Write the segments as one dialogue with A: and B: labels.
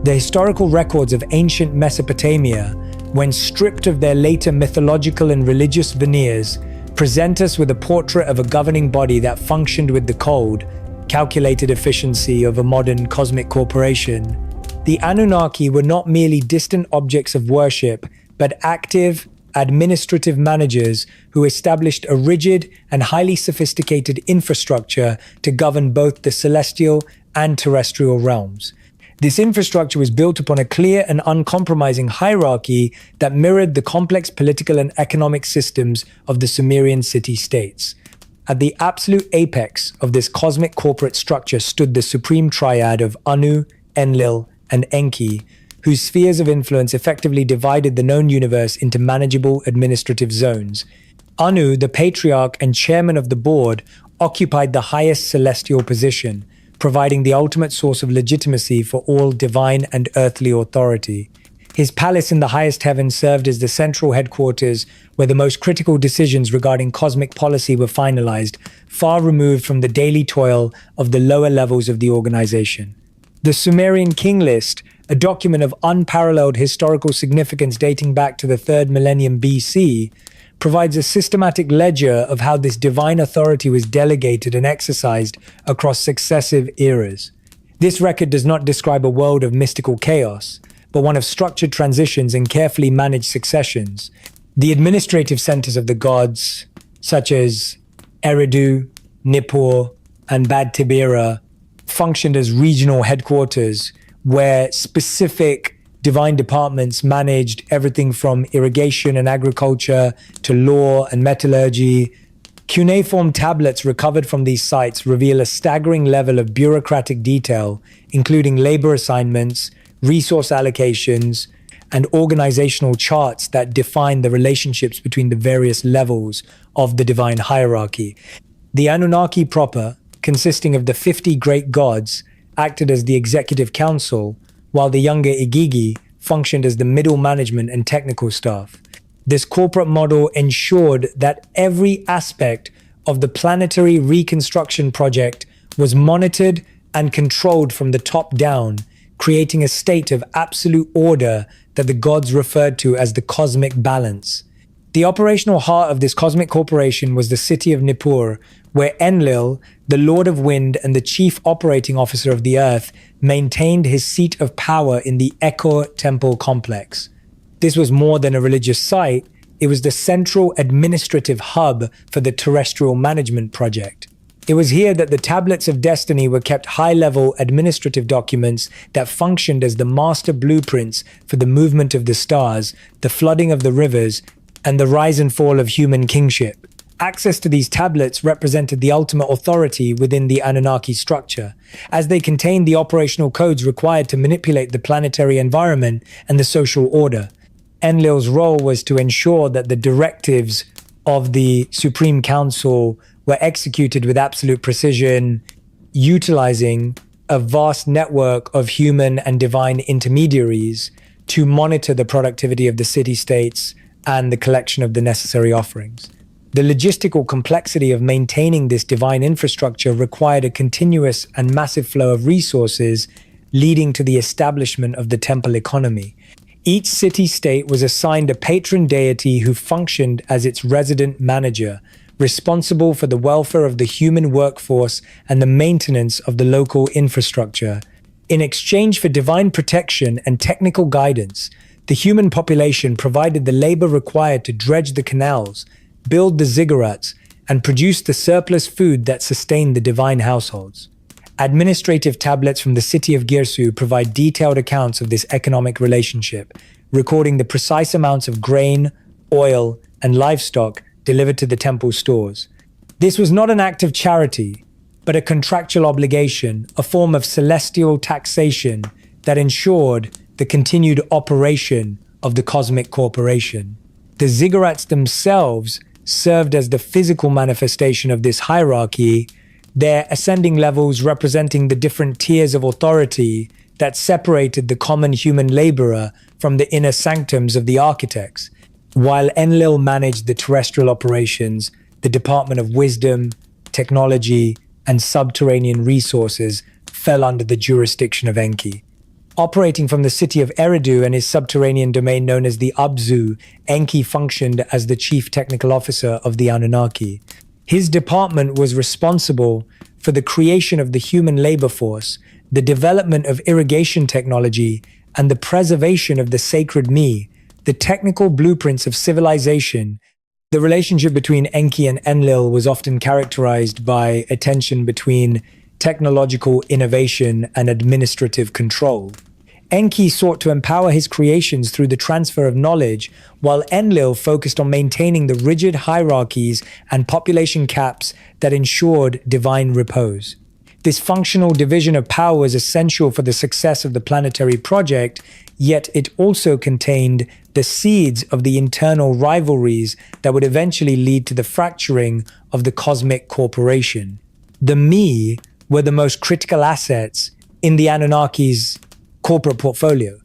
A: The historical records of ancient Mesopotamia, when stripped of their later mythological and religious veneers, present us with a portrait of a governing body that functioned with the cold, calculated efficiency of a modern cosmic corporation. The Anunnaki were not merely distant objects of worship, but active, administrative managers who established a rigid and highly sophisticated infrastructure to govern both the celestial and terrestrial realms. This infrastructure was built upon a clear and uncompromising hierarchy that mirrored the complex political and economic systems of the Sumerian city-states. At the absolute apex of this cosmic corporate structure stood the supreme triad of Anu, Enlil, and Enki, whose spheres of influence effectively divided the known universe into manageable administrative zones. Anu, the patriarch and chairman of the board, occupied the highest celestial position, providing the ultimate source of legitimacy for all divine and earthly authority. His palace in the highest heaven served as the central headquarters where the most critical decisions regarding cosmic policy were finalized, far removed from the daily toil of the lower levels of the organization. The Sumerian King List, a document of unparalleled historical significance dating back to the 3rd millennium BC, provides a systematic ledger of how this divine authority was delegated and exercised across successive eras. This record does not describe a world of mystical chaos, but one of structured transitions and carefully managed successions. The administrative centers of the gods, such as Eridu, Nippur, and Bad Tibera, functioned as regional headquarters where specific divine departments managed everything from irrigation and agriculture to law and metallurgy. Cuneiform tablets recovered from these sites reveal a staggering level of bureaucratic detail, including labor assignments, resource allocations, and organizational charts that define the relationships between the various levels of the divine hierarchy. The Anunnaki proper, consisting of the 50 great gods, acted as the executive council, while the younger Igigi functioned as the middle management and technical staff. This corporate model ensured that every aspect of the planetary reconstruction project was monitored and controlled from the top down, creating a state of absolute order that the gods referred to as the cosmic balance. The operational heart of this cosmic corporation was the city of Nippur, where Enlil, the Lord of Wind and the chief operating officer of the earth, maintained his seat of power in the Ekor temple complex. This was more than a religious site, it was the central administrative hub for the terrestrial management project. It was here that the tablets of destiny were kept high-level administrative documents that functioned as the master blueprints for the movement of the stars, the flooding of the rivers, and the rise and fall of human kingship. Access to these tablets represented the ultimate authority within the Anunnaki structure, as they contained the operational codes required to manipulate the planetary environment and the social order. Enlil's role was to ensure that the directives of the Supreme Council were executed with absolute precision, utilizing a vast network of human and divine intermediaries to monitor the productivity of the city-states and the collection of the necessary offerings. The logistical complexity of maintaining this divine infrastructure required a continuous and massive flow of resources, leading to the establishment of the temple economy. Each city-state was assigned a patron deity who functioned as its resident manager, responsible for the welfare of the human workforce and the maintenance of the local infrastructure. In exchange for divine protection and technical guidance, the human population provided the labor required to dredge the canals, build the ziggurats, and produce the surplus food that sustained the divine households. Administrative tablets from the city of Girsu provide detailed accounts of this economic relationship, recording the precise amounts of grain, oil, and livestock delivered to the temple stores. This was not an act of charity, but a contractual obligation, a form of celestial taxation that ensured the continued operation of the cosmic corporation. The ziggurats themselves served as the physical manifestation of this hierarchy, their ascending levels representing the different tiers of authority that separated the common human laborer from the inner sanctums of the architects. While Enlil managed the terrestrial operations, the Department of Wisdom, Technology, and Subterranean Resources fell under the jurisdiction of Enki. Operating from the city of Eridu and his subterranean domain known as the Abzu, Enki functioned as the chief technical officer of the Anunnaki. His department was responsible for the creation of the human labor force, the development of irrigation technology, and the preservation of the sacred me, the technical blueprints of civilization. The relationship between Enki and Enlil was often characterized by a tension between technological innovation and administrative control. Enki sought to empower his creations through the transfer of knowledge, while Enlil focused on maintaining the rigid hierarchies and population caps that ensured divine repose. This functional division of power was essential for the success of the planetary project, yet it also contained the seeds of the internal rivalries that would eventually lead to the fracturing of the cosmic corporation. The me were the most critical assets in the Anunnaki's corporate portfolio.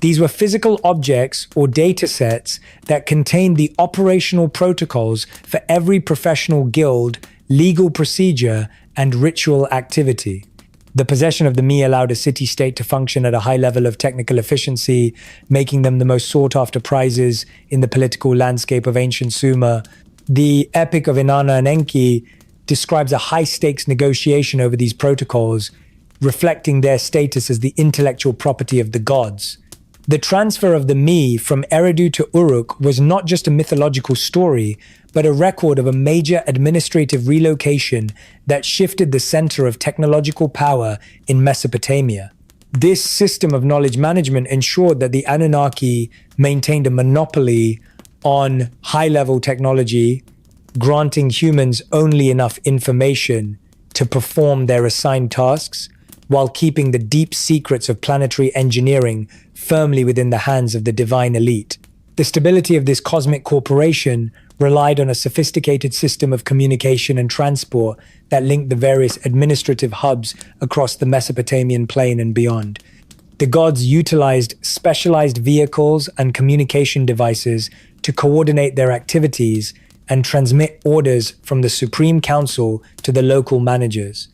A: These were physical objects or data sets that contained the operational protocols for every professional guild, legal procedure, and ritual activity. The possession of the me allowed a city-state to function at a high level of technical efficiency, making them the most sought-after prizes in the political landscape of ancient Sumer. The Epic of Inanna and Enki describes a high-stakes negotiation over these protocols, reflecting their status as the intellectual property of the gods. The transfer of the me from Eridu to Uruk was not just a mythological story, but a record of a major administrative relocation that shifted the center of technological power in Mesopotamia. This system of knowledge management ensured that the Anunnaki maintained a monopoly on high-level technology, granting humans only enough information to perform their assigned tasks, while keeping the deep secrets of planetary engineering firmly within the hands of the divine elite. The stability of this cosmic corporation relied on a sophisticated system of communication and transport that linked the various administrative hubs across the Mesopotamian plain and beyond. The gods utilized specialized vehicles and communication devices to coordinate their activities and transmit orders from the Supreme Council to the local managers.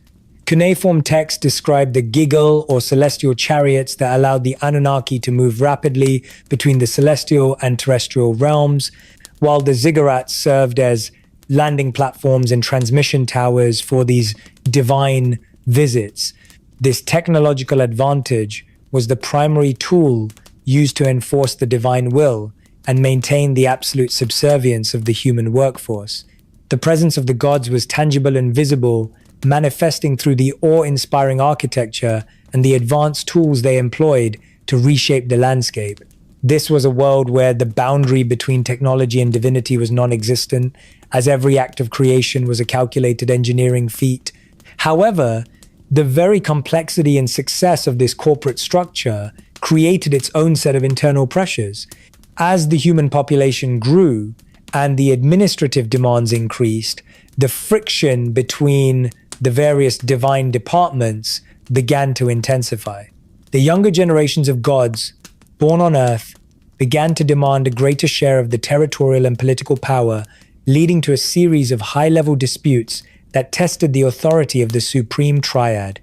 A: Cuneiform texts describe the giggle or celestial chariots that allowed the Anunnaki to move rapidly between the celestial and terrestrial realms, while the ziggurats served as landing platforms and transmission towers for these divine visits. This technological advantage was the primary tool used to enforce the divine will and maintain the absolute subservience of the human workforce. The presence of the gods was tangible and visible, manifesting through the awe-inspiring architecture and the advanced tools they employed to reshape the landscape. This was a world where the boundary between technology and divinity was non-existent, as every act of creation was a calculated engineering feat. However, the very complexity and success of this corporate structure created its own set of internal pressures. As the human population grew and the administrative demands increased, the friction between the various divine departments began to intensify. The younger generations of gods, born on Earth, began to demand a greater share of the territorial and political power, leading to a series of high-level disputes that tested the authority of the supreme triad.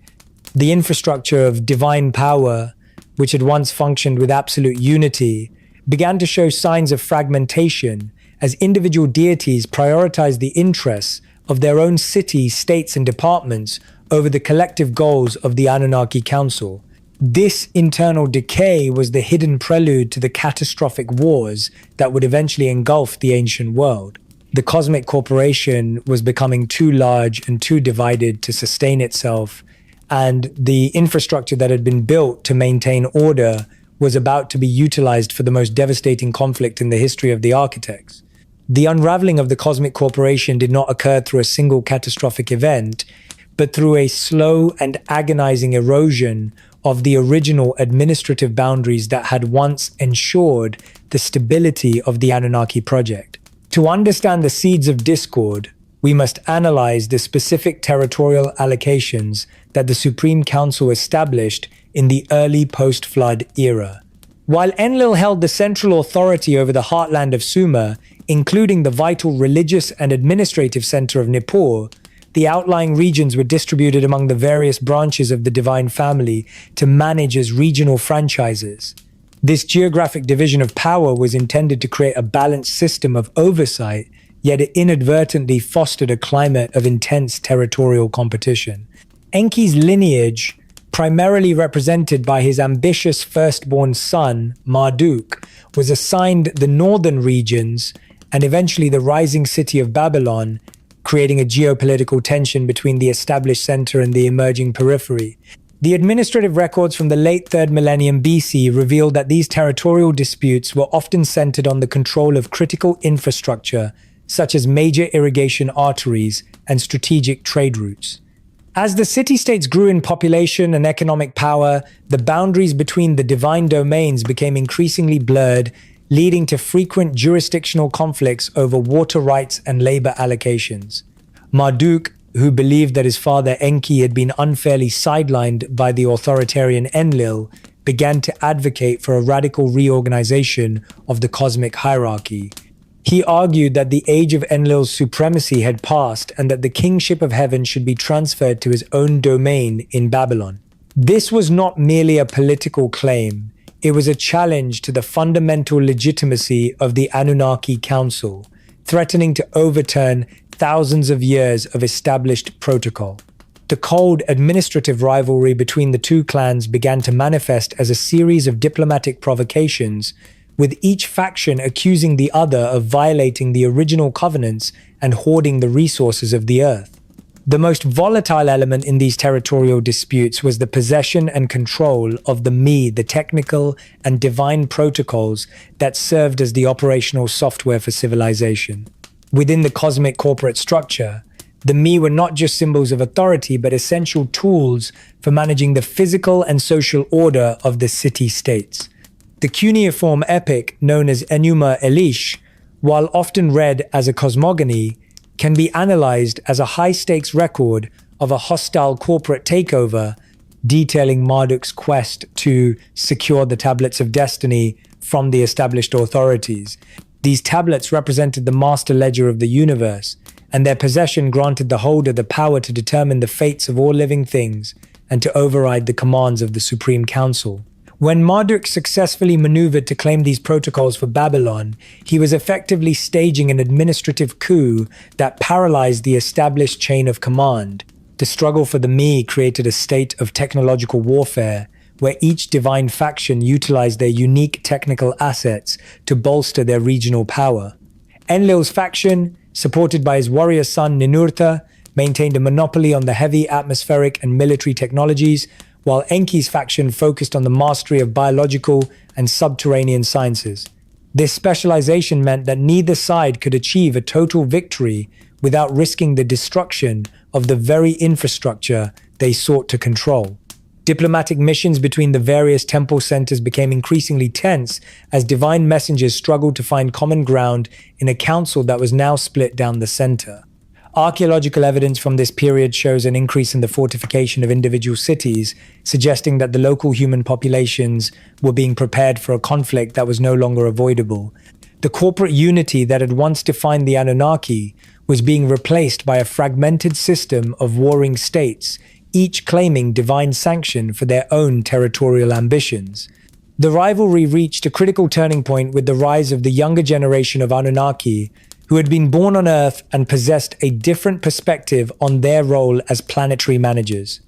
A: The infrastructure of divine power, which had once functioned with absolute unity, began to show signs of fragmentation as individual deities prioritized the interests of their own cities, states, and departments over the collective goals of the Anunnaki Council. This internal decay was the hidden prelude to the catastrophic wars that would eventually engulf the ancient world. The cosmic corporation was becoming too large and too divided to sustain itself, and the infrastructure that had been built to maintain order was about to be utilized for the most devastating conflict in the history of the architects. The unraveling of the cosmic corporation did not occur through a single catastrophic event, but through a slow and agonizing erosion of the original administrative boundaries that had once ensured the stability of the Anunnaki project. To understand the seeds of discord, we must analyze the specific territorial allocations that the Supreme Council established in the early post-flood era. While Enlil held the central authority over the heartland of Sumer, including the vital religious and administrative center of Nippur, the outlying regions were distributed among the various branches of the divine family to manage as regional franchises. This geographic division of power was intended to create a balanced system of oversight, yet it inadvertently fostered a climate of intense territorial competition. Enki's lineage, primarily represented by his ambitious firstborn son, Marduk, was assigned the northern regions and eventually the rising city of Babylon, creating a geopolitical tension between the established center and the emerging periphery. The administrative records from the late 3rd millennium BC revealed that these territorial disputes were often centered on the control of critical infrastructure, such as major irrigation arteries and strategic trade routes. As the city-states grew in population and economic power, the boundaries between the divine domains became increasingly blurred, leading to frequent jurisdictional conflicts over water rights and labor allocations. Marduk, who believed that his father Enki had been unfairly sidelined by the authoritarian Enlil, began to advocate for a radical reorganization of the cosmic hierarchy. He argued that the age of Enlil's supremacy had passed and that the kingship of heaven should be transferred to his own domain in Babylon. This was not merely a political claim, it was a challenge to the fundamental legitimacy of the Anunnaki Council, threatening to overturn thousands of years of established protocol. The cold administrative rivalry between the two clans began to manifest as a series of diplomatic provocations, with each faction accusing the other of violating the original covenants and hoarding the resources of the earth. The most volatile element in these territorial disputes was the possession and control of the technical and divine protocols that served as the operational software for civilization. Within the cosmic corporate structure, the were not just symbols of authority, but essential tools for managing the physical and social order of the city-states. The cuneiform epic, known as Enuma Elish, while often read as a cosmogony, can be analyzed as a high-stakes record of a hostile corporate takeover, detailing Marduk's quest to secure the tablets of destiny from the established authorities. These tablets represented the master ledger of the universe, and their possession granted the holder the power to determine the fates of all living things and to override the commands of the Supreme Council. When Marduk successfully maneuvered to claim these protocols for Babylon, he was effectively staging an administrative coup that paralyzed the established chain of command. The struggle for the created a state of technological warfare, where each divine faction utilized their unique technical assets to bolster their regional power. Enlil's faction, supported by his warrior son Ninurta, maintained a monopoly on the heavy atmospheric and military technologies, while Enki's faction focused on the mastery of biological and subterranean sciences. This specialization meant that neither side could achieve a total victory without risking the destruction of the very infrastructure they sought to control. Diplomatic missions between the various temple centers became increasingly tense as divine messengers struggled to find common ground in a council that was now split down the center. Archaeological evidence from this period shows an increase in the fortification of individual cities, suggesting that the local human populations were being prepared for a conflict that was no longer avoidable. The corporate unity that had once defined the Anunnaki was being replaced by a fragmented system of warring states, each claiming divine sanction for their own territorial ambitions. The rivalry reached a critical turning point with the rise of the younger generation of Anunnaki, who had been born on Earth and possessed a different perspective on their role as planetary managers.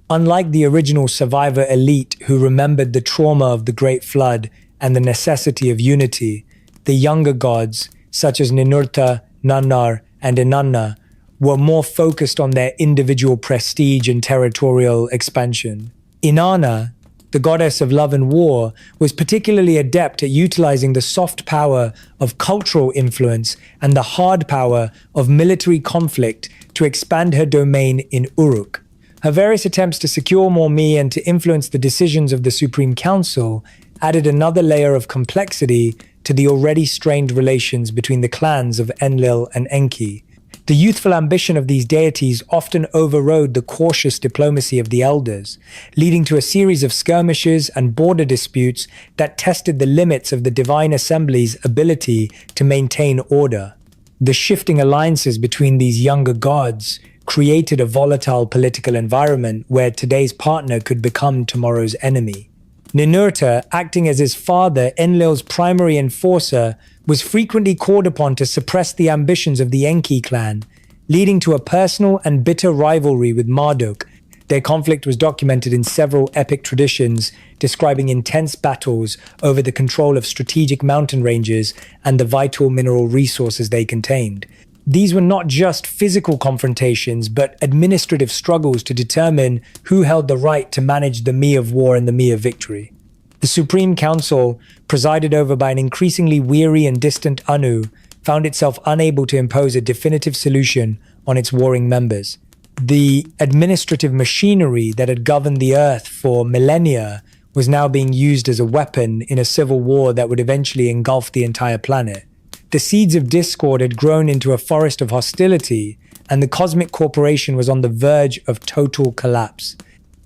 A: Unlike the original survivor elite who remembered the trauma of the Great Flood and the necessity of unity, the younger gods, such as Ninurta, Nannar, and Inanna, were more focused on their individual prestige and territorial expansion. Inanna, the goddess of love and war, was particularly adept at utilizing the soft power of cultural influence and the hard power of military conflict to expand her domain in Uruk. Her various attempts to secure more and to influence the decisions of the Supreme Council added another layer of complexity to the already strained relations between the clans of Enlil and Enki. The youthful ambition of these deities often overrode the cautious diplomacy of the elders, leading to a series of skirmishes and border disputes that tested the limits of the divine assembly's ability to maintain order. The shifting alliances between these younger gods created a volatile political environment where today's partner could become tomorrow's enemy. Ninurta, acting as his father, Enlil's primary enforcer, was frequently called upon to suppress the ambitions of the Enki clan, leading to a personal and bitter rivalry with Marduk. Their conflict was documented in several epic traditions, describing intense battles over the control of strategic mountain ranges and the vital mineral resources they contained. These were not just physical confrontations, but administrative struggles to determine who held the right to manage the me of war and the me of victory. The Supreme Council, presided over by an increasingly weary and distant Anu, found itself unable to impose a definitive solution on its warring members. The administrative machinery that had governed the Earth for millennia was now being used as a weapon in a civil war that would eventually engulf the entire planet. The seeds of discord had grown into a forest of hostility, and the cosmic corporation was on the verge of total collapse.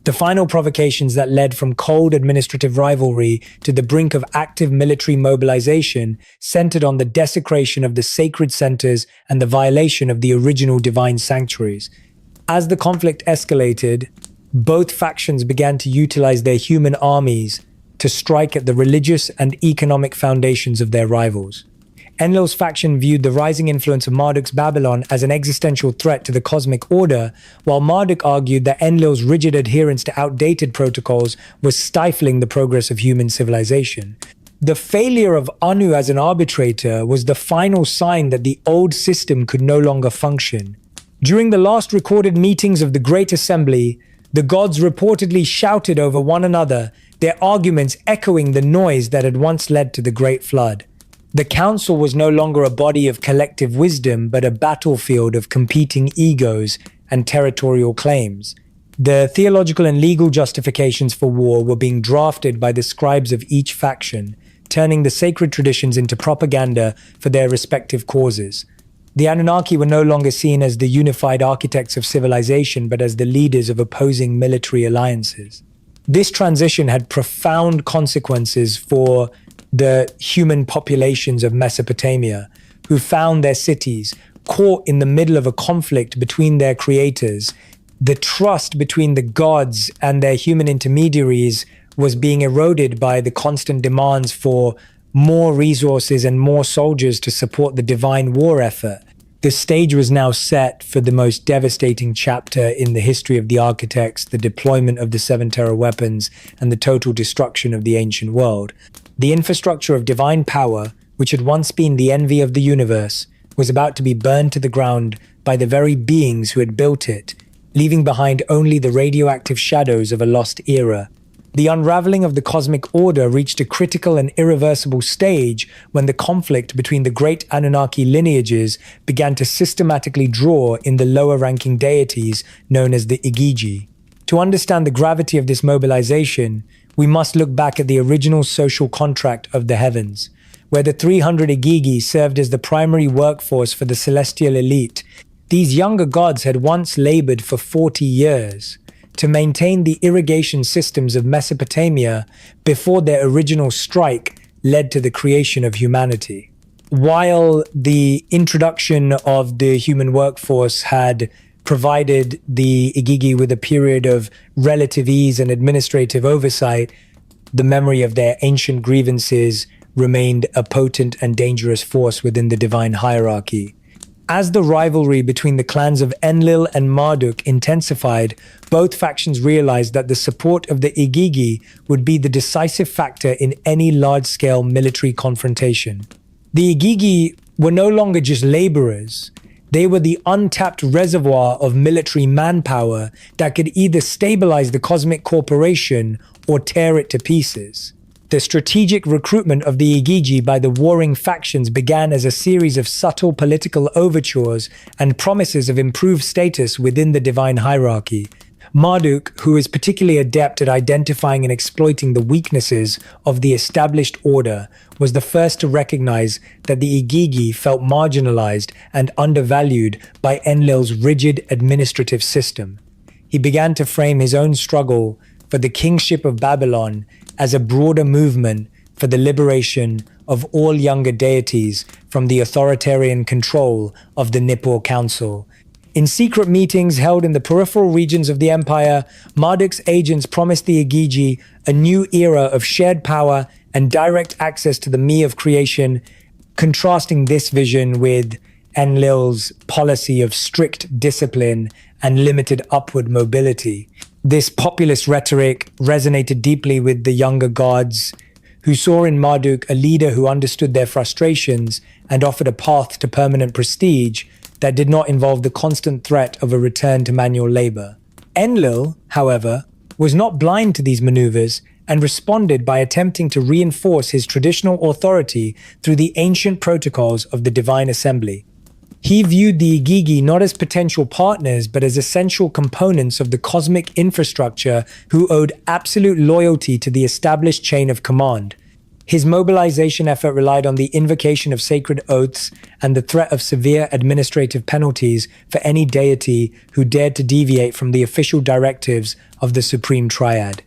A: The final provocations that led from cold administrative rivalry to the brink of active military mobilization centered on the desecration of the sacred centers and the violation of the original divine sanctuaries. As the conflict escalated, both factions began to utilize their human armies to strike at the religious and economic foundations of their rivals. Enlil's faction viewed the rising influence of Marduk's Babylon as an existential threat to the cosmic order, while Marduk argued that Enlil's rigid adherence to outdated protocols was stifling the progress of human civilization. The failure of Anu as an arbitrator was the final sign that the old system could no longer function. During the last recorded meetings of the Great Assembly, the gods reportedly shouted over one another, their arguments echoing the noise that had once led to the Great Flood. The council was no longer a body of collective wisdom, but a battlefield of competing egos and territorial claims. The theological and legal justifications for war were being drafted by the scribes of each faction, turning the sacred traditions into propaganda for their respective causes. The Anunnaki were no longer seen as the unified architects of civilization, but as the leaders of opposing military alliances. This transition had profound consequences for the human populations of Mesopotamia, who found their cities caught in the middle of a conflict between their creators. The trust between the gods and their human intermediaries was being eroded by the constant demands for more resources and more soldiers to support the divine war effort. The stage was now set for the most devastating chapter in the history of the architects, the deployment of the 7 terror weapons, and the total destruction of the ancient world. The infrastructure of divine power, which had once been the envy of the universe, was about to be burned to the ground by the very beings who had built it, leaving behind only the radioactive shadows of a lost era. The unraveling of the cosmic order reached a critical and irreversible stage when the conflict between the great Anunnaki lineages began to systematically draw in the lower-ranking deities known as the Igigi. To understand the gravity of this mobilization, we must look back at the original social contract of the heavens, where the 300 Igigi served as the primary workforce for the celestial elite. These younger gods had once labored for 40 years to maintain the irrigation systems of Mesopotamia before their original strike led to the creation of humanity. While the introduction of the human workforce had provided the Igigi with a period of relative ease and administrative oversight, the memory of their ancient grievances remained a potent and dangerous force within the divine hierarchy. As the rivalry between the clans of Enlil and Marduk intensified, both factions realized that the support of the Igigi would be the decisive factor in any large-scale military confrontation. The Igigi were no longer just laborers. They were the untapped reservoir of military manpower that could either stabilize the cosmic corporation or tear it to pieces. The strategic recruitment of the Igigi by the warring factions began as a series of subtle political overtures and promises of improved status within the divine hierarchy. Marduk, who is particularly adept at identifying and exploiting the weaknesses of the established order, was the first to recognize that the Igigi felt marginalized and undervalued by Enlil's rigid administrative system. He began to frame his own struggle for the kingship of Babylon as a broader movement for the liberation of all younger deities from the authoritarian control of the Nippur Council. In secret meetings held in the peripheral regions of the empire, Marduk's agents promised the Igigi a new era of shared power and direct access to the me of creation, contrasting this vision with Enlil's policy of strict discipline and limited upward mobility. This populist rhetoric resonated deeply with the younger gods, who saw in Marduk a leader who understood their frustrations and offered a path to permanent prestige that did not involve the constant threat of a return to manual labor. Enlil, however, was not blind to these maneuvers and responded by attempting to reinforce his traditional authority through the ancient protocols of the divine assembly. He viewed the Igigi not as potential partners, but as essential components of the cosmic infrastructure who owed absolute loyalty to the established chain of command. His mobilization effort relied on the invocation of sacred oaths and the threat of severe administrative penalties for any deity who dared to deviate from the official directives of the supreme triad.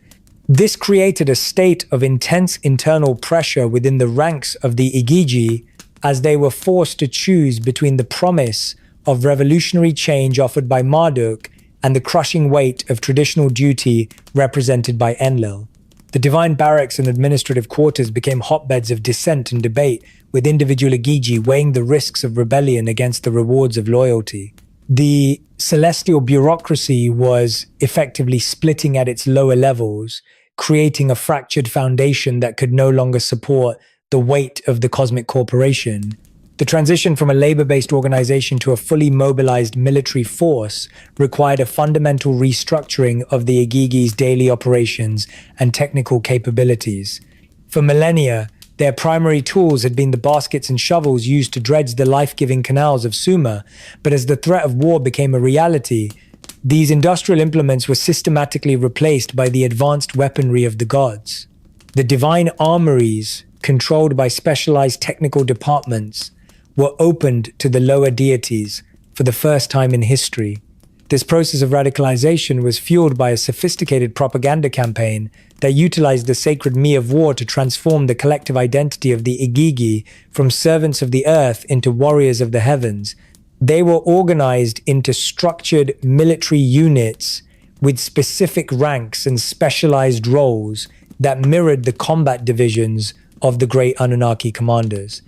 A: This created a state of intense internal pressure within the ranks of the Igigi, as they were forced to choose between the promise of revolutionary change offered by Marduk and the crushing weight of traditional duty represented by Enlil. The divine barracks and administrative quarters became hotbeds of dissent and debate, with individual Igigi weighing the risks of rebellion against the rewards of loyalty. The celestial bureaucracy was effectively splitting at its lower levels, creating a fractured foundation that could no longer support the weight of the cosmic corporation. The transition from a labor-based organization to a fully mobilized military force required a fundamental restructuring of the Igigi's daily operations and technical capabilities. For millennia, their primary tools had been the baskets and shovels used to dredge the life-giving canals of Sumer, but as the threat of war became a reality, these industrial implements were systematically replaced by the advanced weaponry of the gods. The divine armories, controlled by specialized technical departments, were opened to the lower deities for the first time in history. This process of radicalization was fueled by a sophisticated propaganda campaign that utilized the sacred me of war to transform the collective identity of the Igigi from servants of the earth into warriors of the heavens. They were organized into structured military units with specific ranks and specialized roles that mirrored the combat divisions of the great Anunnaki commanders.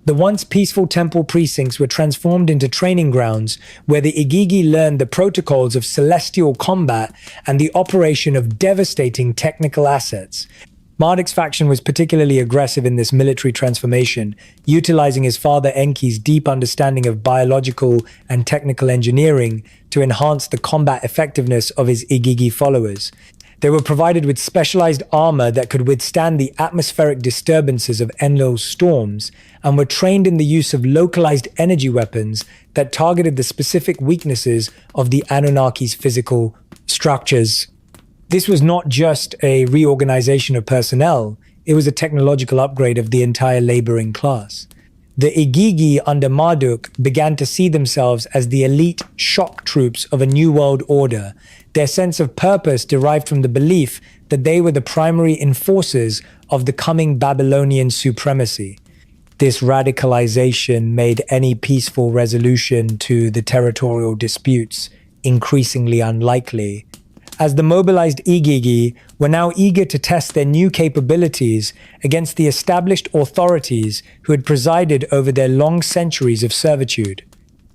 A: The once peaceful temple precincts were transformed into training grounds where the Igigi learned the protocols of celestial combat and the operation of devastating technical assets. Marduk's faction was particularly aggressive in this military transformation, utilizing his father Enki's deep understanding of biological and technical engineering to enhance the combat effectiveness of his Igigi followers. They were provided with specialized armor that could withstand the atmospheric disturbances of Enlil's storms and were trained in the use of localized energy weapons that targeted the specific weaknesses of the Anunnaki's physical structures. This was not just a reorganization of personnel, it was a technological upgrade of the entire laboring class. The Igigi under Marduk began to see themselves as the elite shock troops of a new world order. Their sense of purpose derived from the belief that they were the primary enforcers of the coming Babylonian supremacy. This radicalization made any peaceful resolution to the territorial disputes increasingly unlikely, as the mobilized Igigi were now eager to test their new capabilities against the established authorities who had presided over their long centuries of servitude.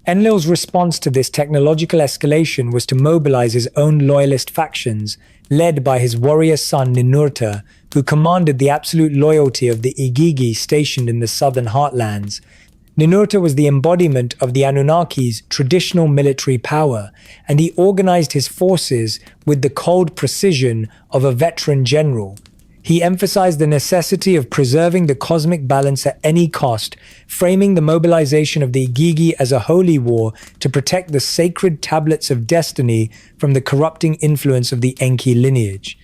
A: Enlil's response to this technological escalation was to mobilize his own loyalist factions, led by his warrior son Ninurta, who commanded the absolute loyalty of the Igigi stationed in the southern heartlands. Ninurta was the embodiment of the Anunnaki's traditional military power, and he organized his forces with the cold precision of a veteran general. He emphasized the necessity of preserving the cosmic balance at any cost, framing the mobilization of the Igigi as a holy war to protect the sacred tablets of destiny from the corrupting influence of the Enki lineage.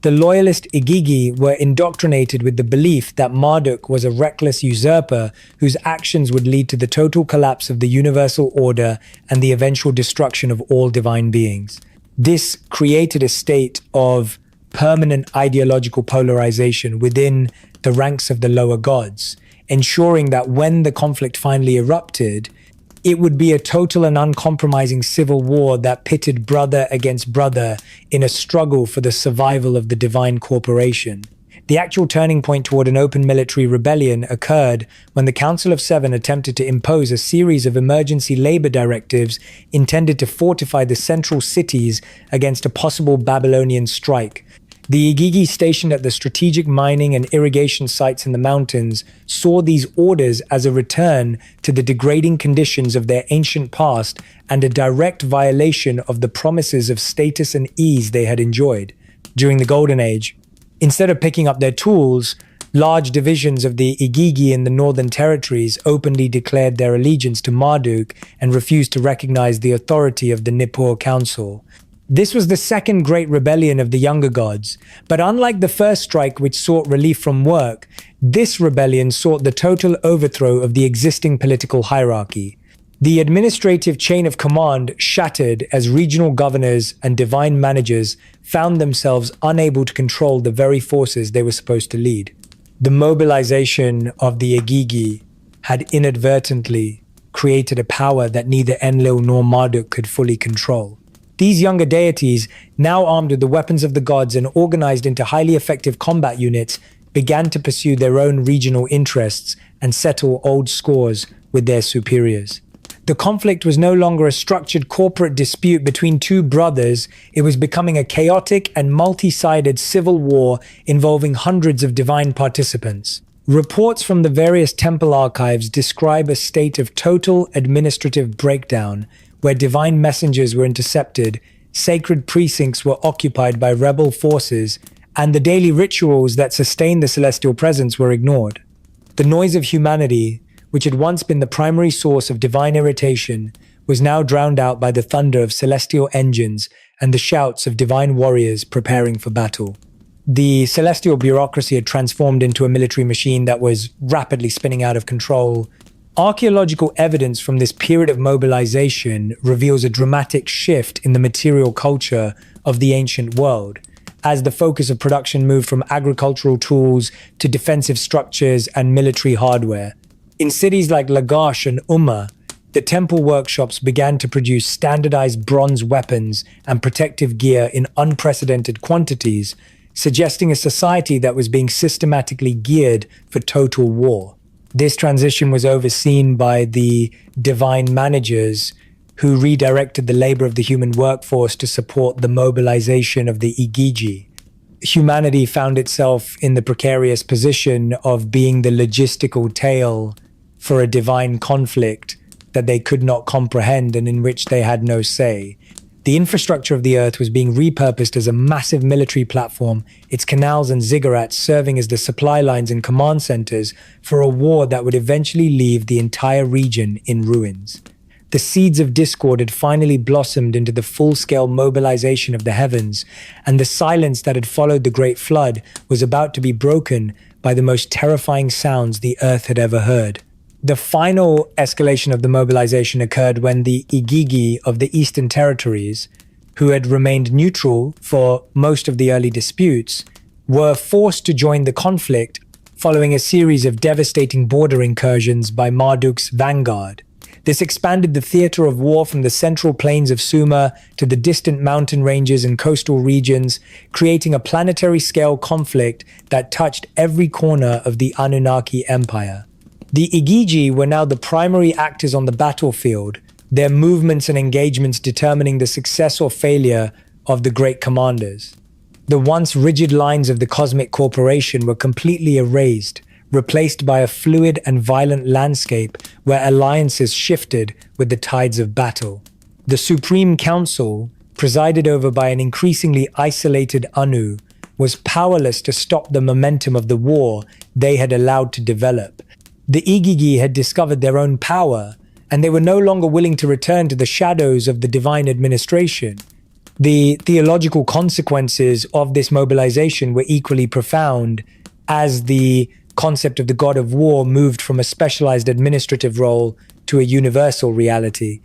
A: The loyalist Igigi were indoctrinated with the belief that Marduk was a reckless usurper whose actions would lead to the total collapse of the universal order and the eventual destruction of all divine beings. This created a state of permanent ideological polarization within the ranks of the lower gods, ensuring that when the conflict finally erupted, It would be a total and uncompromising civil war that pitted brother against brother in a struggle for the survival of the divine corporation. The actual turning point toward an open military rebellion occurred when the Council of Seven attempted to impose a series of emergency labor directives intended to fortify the central cities against a possible Babylonian strike. The Igigi stationed at the strategic mining and irrigation sites in the mountains saw these orders as a return to the degrading conditions of their ancient past and a direct violation of the promises of status and ease they had enjoyed during the Golden Age. Instead of picking up their tools, large divisions of the Igigi in the northern territories openly declared their allegiance to Marduk and refused to recognize the authority of the Nippur Council. This was the second great rebellion of the younger gods, but unlike the first strike which sought relief from work, this rebellion sought the total overthrow of the existing political hierarchy. The administrative chain of command shattered as regional governors and divine managers found themselves unable to control the very forces they were supposed to lead. The mobilization of the Igigi had inadvertently created a power that neither Enlil nor Marduk could fully control. These younger deities, now armed with the weapons of the gods and organized into highly effective combat units, began to pursue their own regional interests and settle old scores with their superiors. The conflict was no longer a structured corporate dispute between two brothers. It was becoming a chaotic and multi-sided civil war involving hundreds of divine participants. Reports from the various temple archives describe a state of total administrative breakdown where divine messengers were intercepted, sacred precincts were occupied by rebel forces, and the daily rituals that sustained the celestial presence were ignored. The noise of humanity, which had once been the primary source of divine irritation, was now drowned out by the thunder of celestial engines and the shouts of divine warriors preparing for battle. The celestial bureaucracy had transformed into a military machine that was rapidly spinning out of control. Archaeological evidence from this period of mobilization reveals a dramatic shift in the material culture of the ancient world, as the focus of production moved from agricultural tools to defensive structures and military hardware. In cities like Lagash and Umma, the temple workshops began to produce standardized bronze weapons and protective gear in unprecedented quantities, suggesting a society that was being systematically geared for total war. This transition was overseen by the divine managers who redirected the labor of the human workforce to support the mobilization of the Igigi. Humanity found itself in the precarious position of being the logistical tail for a divine conflict that they could not comprehend and in which they had no say. The infrastructure of the earth was being repurposed as a massive military platform, its canals and ziggurats serving as the supply lines and command centers for a war that would eventually leave the entire region in ruins. The seeds of discord had finally blossomed into the full-scale mobilization of the heavens, and the silence that had followed the Great Flood was about to be broken by the most terrifying sounds the earth had ever heard. The final escalation of the mobilization occurred when the Igigi of the Eastern Territories, who had remained neutral for most of the early disputes, were forced to join the conflict following a series of devastating border incursions by Marduk's vanguard. This expanded the theater of war from the central plains of Sumer to the distant mountain ranges and coastal regions, creating a planetary-scale conflict that touched every corner of the Anunnaki Empire. The Igigi were now the primary actors on the battlefield, their movements and engagements determining the success or failure of the great commanders. The once rigid lines of the cosmic corporation were completely erased, replaced by a fluid and violent landscape where alliances shifted with the tides of battle. The Supreme Council, presided over by an increasingly isolated Anu, was powerless to stop the momentum of the war they had allowed to develop. The Igigi had discovered their own power, and they were no longer willing to return to the shadows of the divine administration. The theological consequences of this mobilization were equally profound, as the concept of the god of war moved from a specialized administrative role to a universal reality.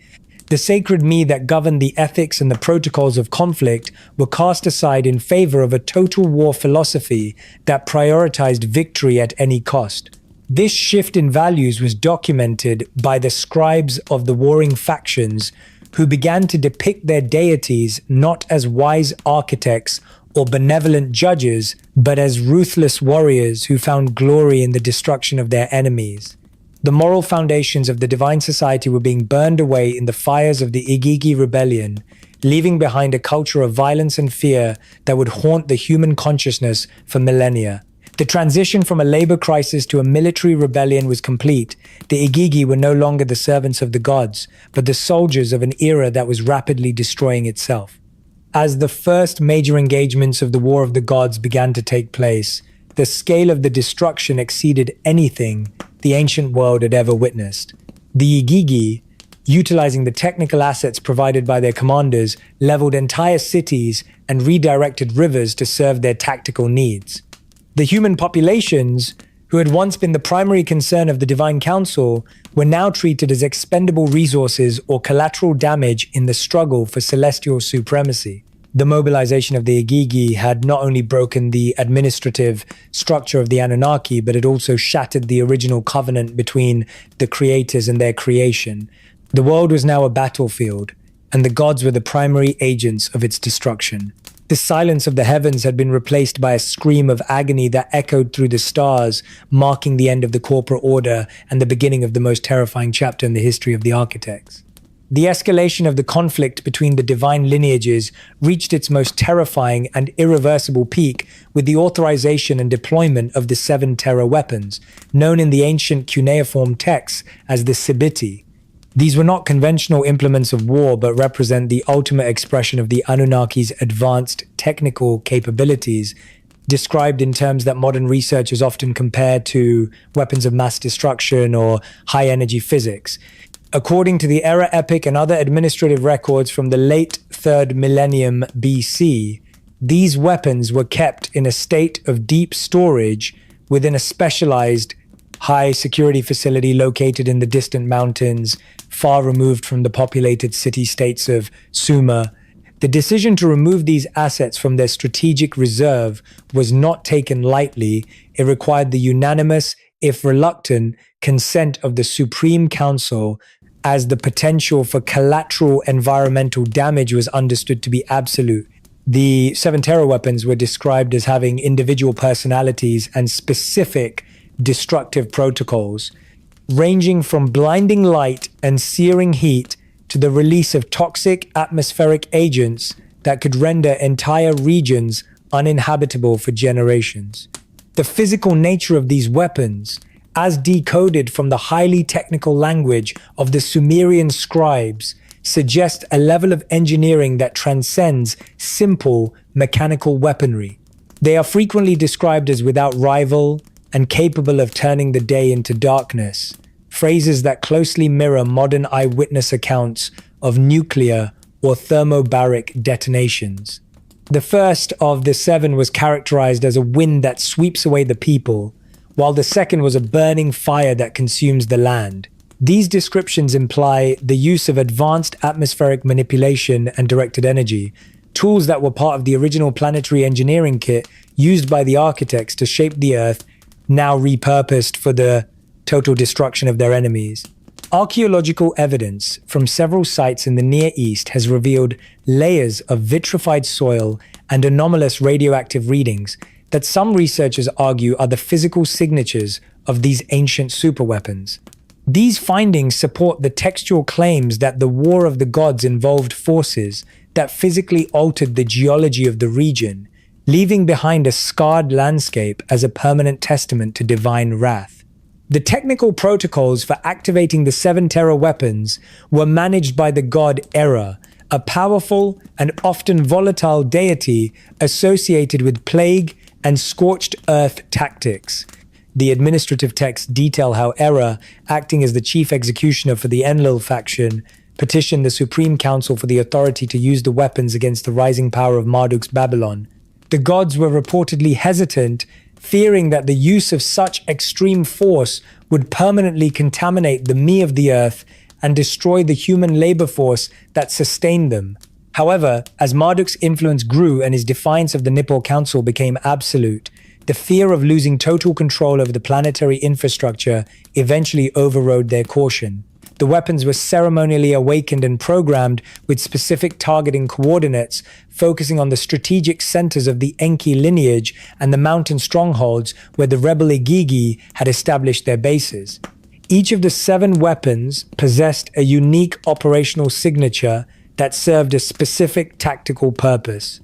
A: The sacred me that governed the ethics and the protocols of conflict were cast aside in favor of a total war philosophy that prioritized victory at any cost. This shift in values was documented by the scribes of the warring factions, who began to depict their deities not as wise architects or benevolent judges, but as ruthless warriors who found glory in the destruction of their enemies. The moral foundations of the divine society were being burned away in the fires of the Igigi rebellion, leaving behind a culture of violence and fear that would haunt the human consciousness for millennia. The transition from a labor crisis to a military rebellion was complete. The Igigi were no longer the servants of the gods, but the soldiers of an era that was rapidly destroying itself. As the first major engagements of the War of the Gods began to take place, the scale of the destruction exceeded anything the ancient world had ever witnessed. The Igigi, utilizing the technical assets provided by their commanders, leveled entire cities and redirected rivers to serve their tactical needs. The human populations, who had once been the primary concern of the Divine Council, were now treated as expendable resources or collateral damage in the struggle for celestial supremacy. The mobilization of the Igigi had not only broken the administrative structure of the Anunnaki, but it also shattered the original covenant between the creators and their creation. The world was now a battlefield, and the gods were the primary agents of its destruction. The silence of the heavens had been replaced by a scream of agony that echoed through the stars, marking the end of the corporate order and the beginning of the most terrifying chapter in the history of the architects. The escalation of the conflict between the divine lineages reached its most terrifying and irreversible peak with the authorization and deployment of the 7 terror weapons, known in the ancient cuneiform texts as the Sibiti. These were not conventional implements of war, but represent the ultimate expression of the Anunnaki's advanced technical capabilities, described in terms that modern researchers often compare to weapons of mass destruction or high-energy physics. According to the Era Epic and other administrative records from the late 3rd millennium BC, these weapons were kept in a state of deep storage within a specialized high-security facility located in the distant mountains, far removed from the populated city-states of Sumer. The decision to remove these assets from their strategic reserve was not taken lightly. It required the unanimous, if reluctant, consent of the Supreme Council, as the potential for collateral environmental damage was understood to be absolute. The 7 terror weapons were described as having individual personalities and specific destructive protocols, ranging from blinding light and searing heat to the release of toxic atmospheric agents that could render entire regions uninhabitable for generations. The physical nature of these weapons, as decoded from the highly technical language of the Sumerian scribes, suggest a level of engineering that transcends simple mechanical weaponry. They are frequently described as without rival and capable of turning the day into darkness, phrases that closely mirror modern eyewitness accounts of nuclear or thermobaric detonations. The first of the 7 was characterized as a wind that sweeps away the people, while the second was a burning fire that consumes the land. These descriptions imply the use of advanced atmospheric manipulation and directed energy, tools that were part of the original planetary engineering kit used by the architects to shape the Earth, now repurposed for the total destruction of their enemies. Archaeological evidence from several sites in the Near East has revealed layers of vitrified soil and anomalous radioactive readings that some researchers argue are the physical signatures of these ancient superweapons. These findings support the textual claims that the War of the Gods involved forces that physically altered the geology of the region, leaving behind a scarred landscape as a permanent testament to divine wrath. The technical protocols for activating the 7 terror weapons were managed by the god Era, a powerful and often volatile deity associated with plague and scorched earth tactics. The administrative texts detail how Era, acting as the chief executioner for the Enlil faction, petitioned the Supreme Council for the authority to use the weapons against the rising power of Marduk's Babylon. The gods were reportedly hesitant, fearing that the use of such extreme force would permanently contaminate the me of the earth and destroy the human labor force that sustained them. However, as Marduk's influence grew and his defiance of the Nippur Council became absolute, The fear of losing total control over the planetary infrastructure eventually overrode their caution. The weapons were ceremonially awakened and programmed with specific targeting coordinates, focusing on the strategic centers of the Enki lineage and the mountain strongholds where the rebel Igigi had established their bases. Each of the 7 weapons possessed a unique operational signature that served a specific tactical purpose.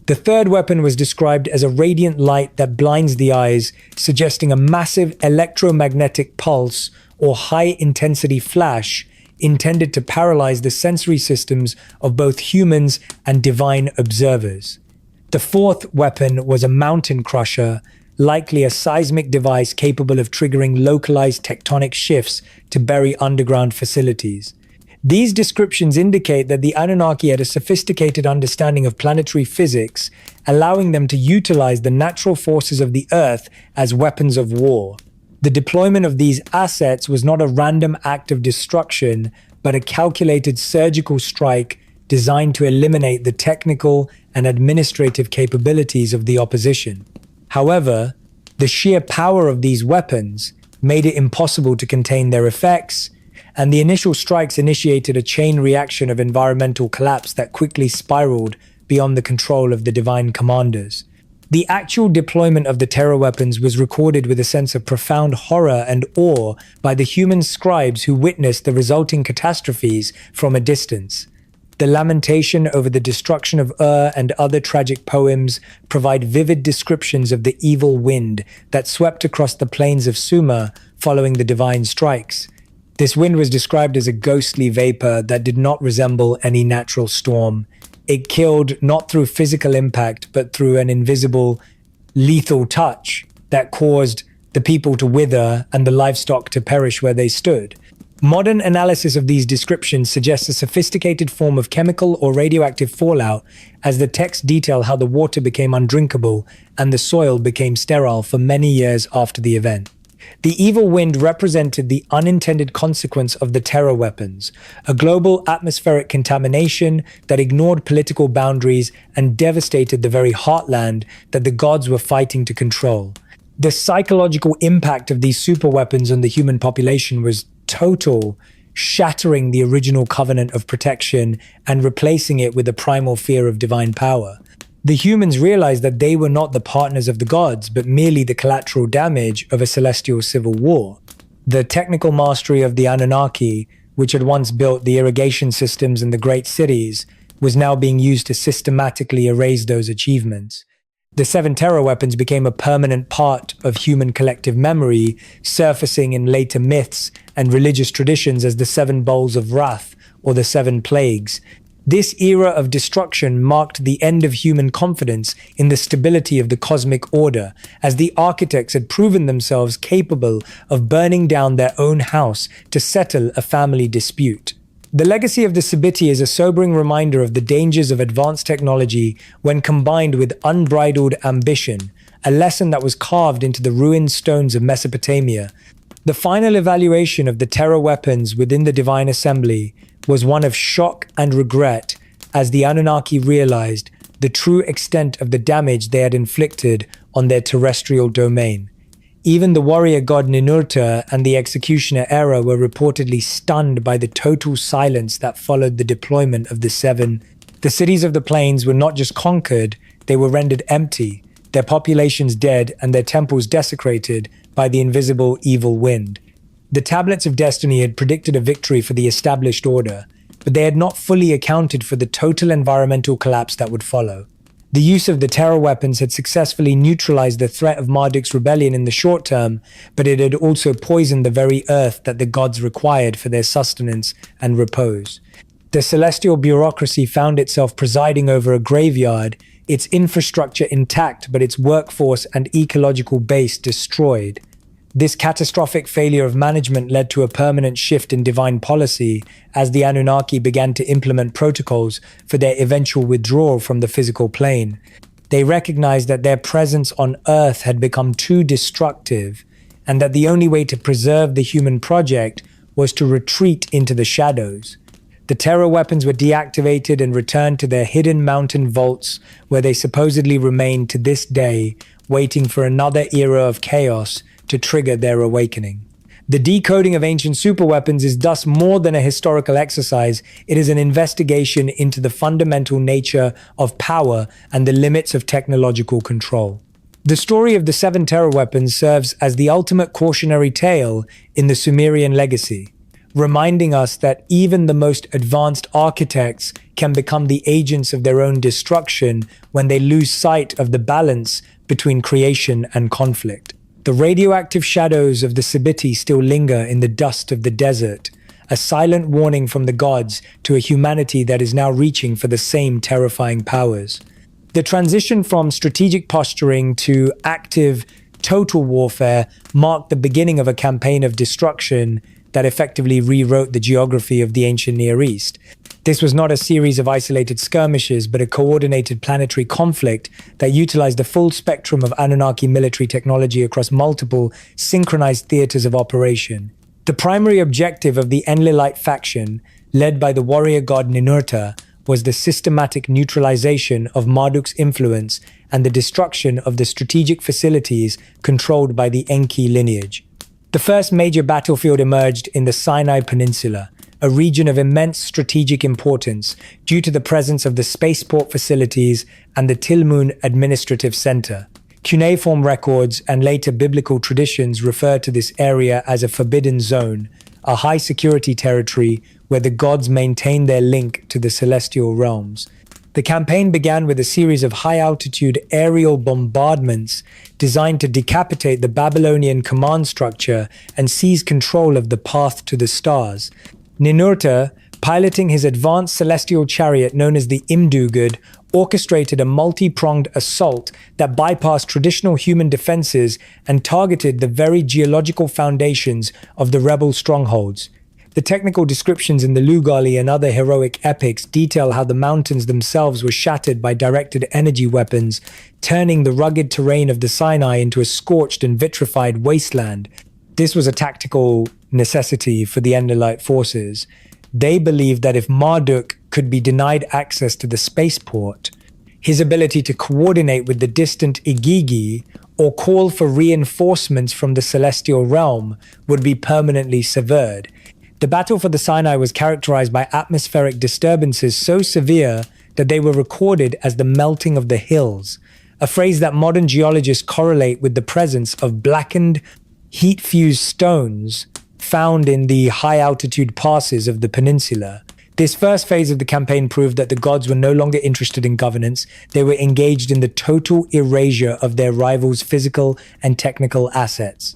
A: The third weapon was described as a radiant light that blinds the eyes, suggesting a massive electromagnetic pulse or high-intensity flash intended to paralyze the sensory systems of both humans and divine observers. The fourth weapon was a mountain crusher, likely a seismic device capable of triggering localized tectonic shifts to bury underground facilities. These descriptions indicate that the Anunnaki had a sophisticated understanding of planetary physics, allowing them to utilize the natural forces of the Earth as weapons of war. The deployment of these assets was not a random act of destruction, but a calculated surgical strike designed to eliminate the technical and administrative capabilities of the opposition. However, the sheer power of these weapons made it impossible to contain their effects, and the initial strikes initiated a chain reaction of environmental collapse that quickly spiraled beyond the control of the divine commanders. The actual deployment of the terror weapons was recorded with a sense of profound horror and awe by the human scribes who witnessed the resulting catastrophes from a distance. The lamentation over the destruction of and other tragic poems provide vivid descriptions of the evil wind that swept across the plains of Sumer following the divine strikes. This wind was described as a ghostly vapor that did not resemble any natural storm. It killed not through physical impact, but through an invisible, lethal touch that caused the people to wither and the livestock to perish where they stood. Modern analysis of these descriptions suggests a sophisticated form of chemical or radioactive fallout, as the texts detail how the water became undrinkable and the soil became sterile for many years after the event. The evil wind represented the unintended consequence of the terror weapons, a global atmospheric contamination that ignored political boundaries and devastated the very heartland that the gods were fighting to control. The psychological impact of these superweapons on the human population was total, shattering the original covenant of protection and replacing it with a primal fear of divine power. The humans realized that they were not the partners of the gods, but merely the collateral damage of a celestial civil war. The technical mastery of the Anunnaki, which had once built the irrigation systems in the great cities, was now being used to systematically erase those achievements. The 7 terror weapons became a permanent part of human collective memory, surfacing in later myths and religious traditions as the 7 bowls of wrath or the 7 plagues. This era of destruction marked the end of human confidence in the stability of the cosmic order, as the architects had proven themselves capable of burning down their own house to settle a family dispute. The legacy of the Sabiti is a sobering reminder of the dangers of advanced technology when combined with unbridled ambition, a lesson that was carved into the ruined stones of Mesopotamia. The final evaluation of the terror weapons within the divine assembly was one of shock and regret, as the Anunnaki realized the true extent of the damage they had inflicted on their terrestrial domain. Even the warrior god Ninurta and the executioner Era were reportedly stunned by the total silence that followed the deployment of the 7. The cities of the plains were not just conquered, they were rendered empty, their populations dead and their temples desecrated by the invisible evil wind. The tablets of destiny had predicted a victory for the established order, but they had not fully accounted for the total environmental collapse that would follow. The use of the terror weapons had successfully neutralized the threat of Marduk's rebellion in the short term, but it had also poisoned the very earth that the gods required for their sustenance and repose. The celestial bureaucracy found itself presiding over a graveyard, its infrastructure intact but its workforce and ecological base destroyed. This catastrophic failure of management led to a permanent shift in divine policy as the Anunnaki began to implement protocols for their eventual withdrawal from the physical plane. They recognized that their presence on Earth had become too destructive and that the only way to preserve the human project was to retreat into the shadows. The terror weapons were deactivated and returned to their hidden mountain vaults, where they supposedly remain to this day, waiting for another era of chaos to trigger their awakening. The decoding of ancient superweapons is thus more than a historical exercise. It is an investigation into the fundamental nature of power and the limits of technological control. The story of the 7 terror weapons serves as the ultimate cautionary tale in the Sumerian legacy, reminding us that even the most advanced architects can become the agents of their own destruction when they lose sight of the balance between creation and conflict. The radioactive shadows of the Sabiti still linger in the dust of the desert, a silent warning from the gods to a humanity that is now reaching for the same terrifying powers. The transition from strategic posturing to active, total warfare marked the beginning of a campaign of destruction that effectively rewrote the geography of the ancient Near East. This was not a series of isolated skirmishes, but a coordinated planetary conflict that utilized the full spectrum of Anunnaki military technology across multiple, synchronized theaters of operation. The primary objective of the Enlilite faction, led by the warrior god Ninurta, was the systematic neutralization of Marduk's influence and the destruction of the strategic facilities controlled by the Enki lineage. The first major battlefield emerged in the Sinai Peninsula, a region of immense strategic importance due to the presence of the spaceport facilities and the Tilmun administrative center. Cuneiform records and later biblical traditions refer to this area as a forbidden zone, a high-security territory where the gods maintained their link to the celestial realms. The campaign began with a series of high-altitude aerial bombardments designed to decapitate the Babylonian command structure and seize control of the path to the stars. Ninurta, piloting his advanced celestial chariot known as the Imdugud, orchestrated a multi-pronged assault that bypassed traditional human defenses and targeted the very geological foundations of the rebel strongholds. The technical descriptions in the Lugali and other heroic epics detail how the mountains themselves were shattered by directed energy weapons, turning the rugged terrain of the Sinai into a scorched and vitrified wasteland. This was a tactical necessity for the Enlilite forces. They believed that if Marduk could be denied access to the spaceport, his ability to coordinate with the distant Igigi or call for reinforcements from the celestial realm would be permanently severed. The battle for the Sinai was characterized by atmospheric disturbances so severe that they were recorded as the melting of the hills, a phrase that modern geologists correlate with the presence of blackened, heat-fused stones found in the high-altitude passes of the peninsula. This first phase of the campaign proved that the gods were no longer interested in governance. They were engaged in the total erasure of their rivals' physical and technical assets.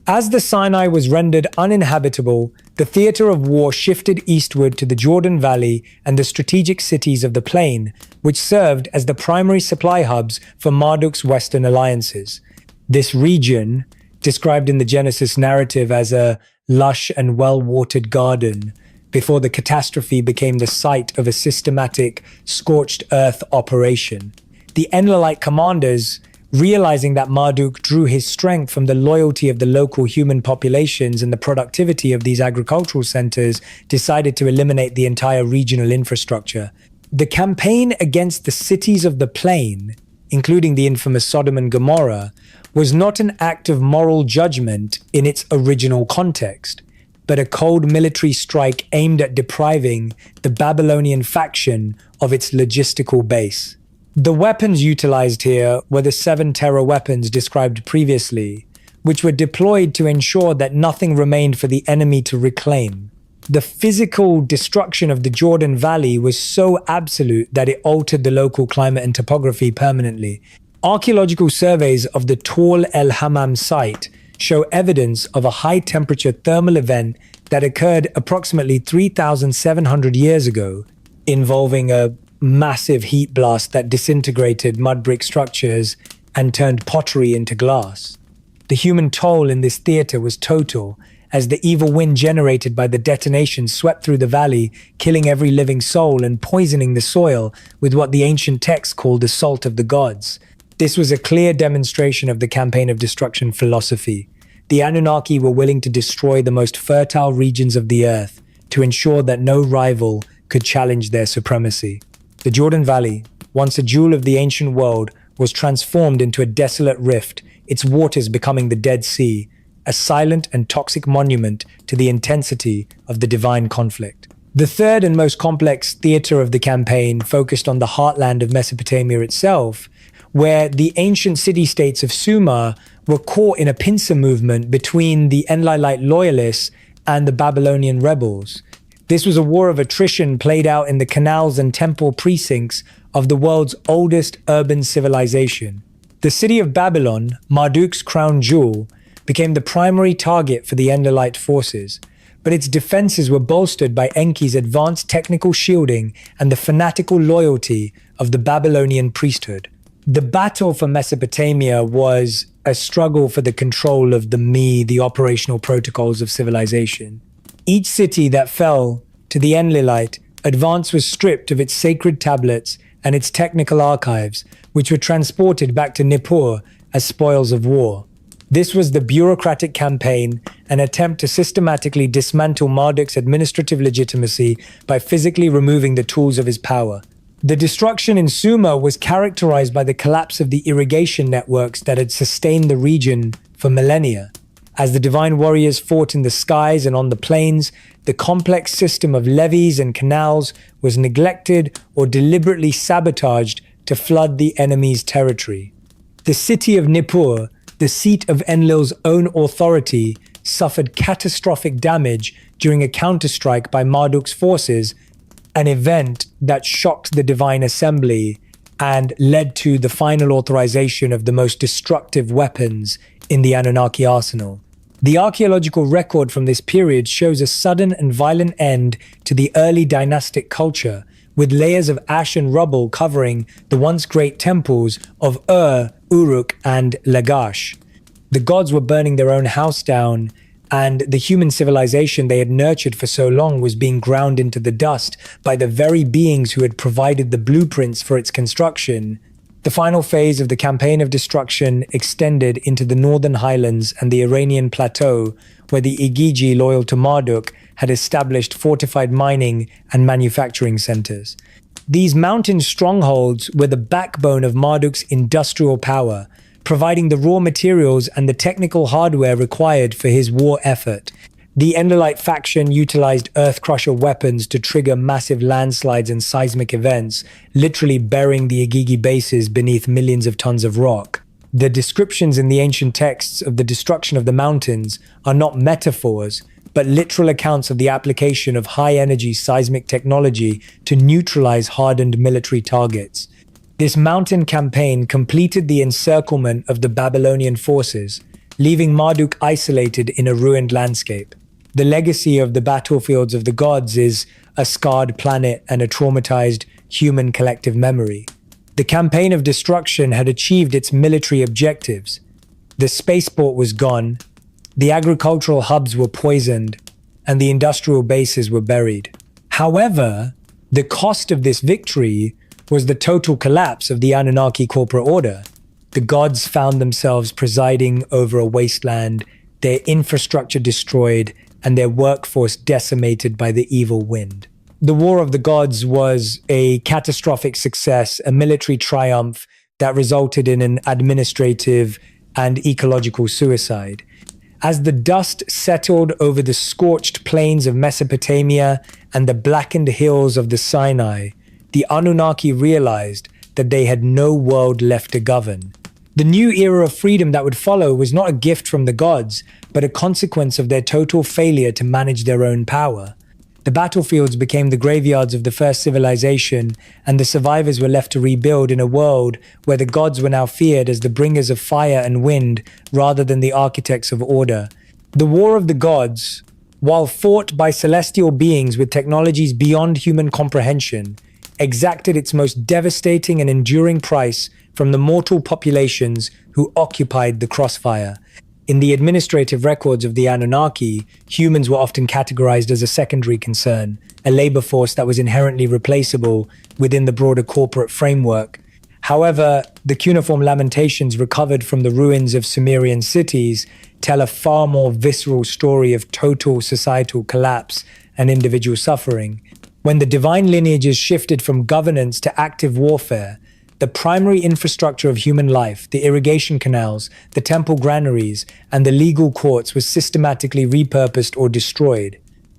A: As the Sinai was rendered uninhabitable, the theater of war shifted eastward to the Jordan Valley and the strategic cities of the plain, which served as the primary supply hubs for Marduk's Western alliances. This region, described in the Genesis narrative as a lush and well-watered garden, before the catastrophe became the site of a systematic, scorched earth operation. The Enlilite commanders, realizing that Marduk drew his strength from the loyalty of the local human populations and the productivity of these agricultural centers, decided to eliminate the entire regional infrastructure. The campaign against the cities of the plain, including the infamous Sodom and Gomorrah, was not an act of moral judgment in its original context, but a cold military strike aimed at depriving the Babylonian faction of its logistical base. The weapons utilized here were the 7 terror weapons described previously, which were deployed to ensure that nothing remained for the enemy to reclaim. The physical destruction of the Jordan Valley was so absolute that it altered the local climate and topography permanently. Archaeological surveys of the Tall El Hammam site show evidence of a high-temperature thermal event that occurred approximately 3,700 years ago, involving a massive heat blast that disintegrated mud brick structures and turned pottery into glass. The human toll in this theater was total, as the evil wind generated by the detonation swept through the valley, killing every living soul and poisoning the soil with what the ancient texts called the salt of the gods. This was a clear demonstration of the campaign of destruction philosophy. The Anunnaki were willing to destroy the most fertile regions of the earth to ensure that no rival could challenge their supremacy. The Jordan Valley, once a jewel of the ancient world, was transformed into a desolate rift, its waters becoming the Dead Sea, a silent and toxic monument to the intensity of the divine conflict. The third and most complex theater of the campaign focused on the heartland of Mesopotamia itself, where the ancient city-states of Sumer were caught in a pincer movement between the Enlilite loyalists and the Babylonian rebels. This was a war of attrition played out in the canals and temple precincts of the world's oldest urban civilization. The city of Babylon, Marduk's crown jewel, became the primary target for the Enlilite forces, but its defenses were bolstered by Enki's advanced technical shielding and the fanatical loyalty of the Babylonian priesthood. The battle for Mesopotamia was a struggle for the control of the operational protocols of civilization. Each city that fell to the Enlilite advance was stripped of its sacred tablets and its technical archives, which were transported back to Nippur as spoils of war. This was the bureaucratic campaign, an attempt to systematically dismantle Marduk's administrative legitimacy by physically removing the tools of his power. The destruction in Sumer was characterized by the collapse of the irrigation networks that had sustained the region for millennia. As the divine warriors fought in the skies and on the plains, the complex system of levees and canals was neglected or deliberately sabotaged to flood the enemy's territory. The city of Nippur, the seat of Enlil's own authority, suffered catastrophic damage during a counterstrike by Marduk's forces, an event that shocked the divine assembly and led to the final authorization of the most destructive weapons in the Anunnaki arsenal. The archaeological record from this period shows a sudden and violent end to the early dynastic culture, with layers of ash and rubble covering the once great temples of Uruk, and Lagash. The gods were burning their own house down, and the human civilization they had nurtured for so long was being ground into the dust by the very beings who had provided the blueprints for its construction. The final phase of the campaign of destruction extended into the northern highlands and the Iranian plateau, where the Igigi, loyal to Marduk, had established fortified mining and manufacturing centers. These mountain strongholds were the backbone of Marduk's industrial power, providing the raw materials and the technical hardware required for his war effort. The Enlilite faction utilized earth-crusher weapons to trigger massive landslides and seismic events, literally burying the Igigi bases beneath millions of tons of rock. The descriptions in the ancient texts of the destruction of the mountains are not metaphors, but literal accounts of the application of high-energy seismic technology to neutralize hardened military targets. This mountain campaign completed the encirclement of the Babylonian forces, leaving Marduk isolated in a ruined landscape. The legacy of the battlefields of the gods is a scarred planet and a traumatized human collective memory. The campaign of destruction had achieved its military objectives. The spaceport was gone, the agricultural hubs were poisoned, and the industrial bases were buried. However, the cost of this victory was the total collapse of the Anunnaki corporate order. The gods found themselves presiding over a wasteland, their infrastructure destroyed, and their workforce decimated by the evil wind. The War of the Gods was a catastrophic success, a military triumph that resulted in an administrative and ecological suicide. As the dust settled over the scorched plains of Mesopotamia and the blackened hills of the Sinai, the Anunnaki realized that they had no world left to govern. The new era of freedom that would follow was not a gift from the gods, but a consequence of their total failure to manage their own power. The battlefields became the graveyards of the first civilization, and the survivors were left to rebuild in a world where the gods were now feared as the bringers of fire and wind rather than the architects of order. The War of the Gods, while fought by celestial beings with technologies beyond human comprehension, exacted its most devastating and enduring price from the mortal populations who occupied the crossfire. In the administrative records of the Anunnaki, humans were often categorized as a secondary concern, a labor force that was inherently replaceable within the broader corporate framework. However, the cuneiform lamentations recovered from the ruins of Sumerian cities tell a far more visceral story of total societal collapse and individual suffering. When the divine lineages shifted from governance to active warfare, The primary infrastructure of human life, the irrigation canals, the temple granaries, and the legal courts was systematically repurposed or destroyed.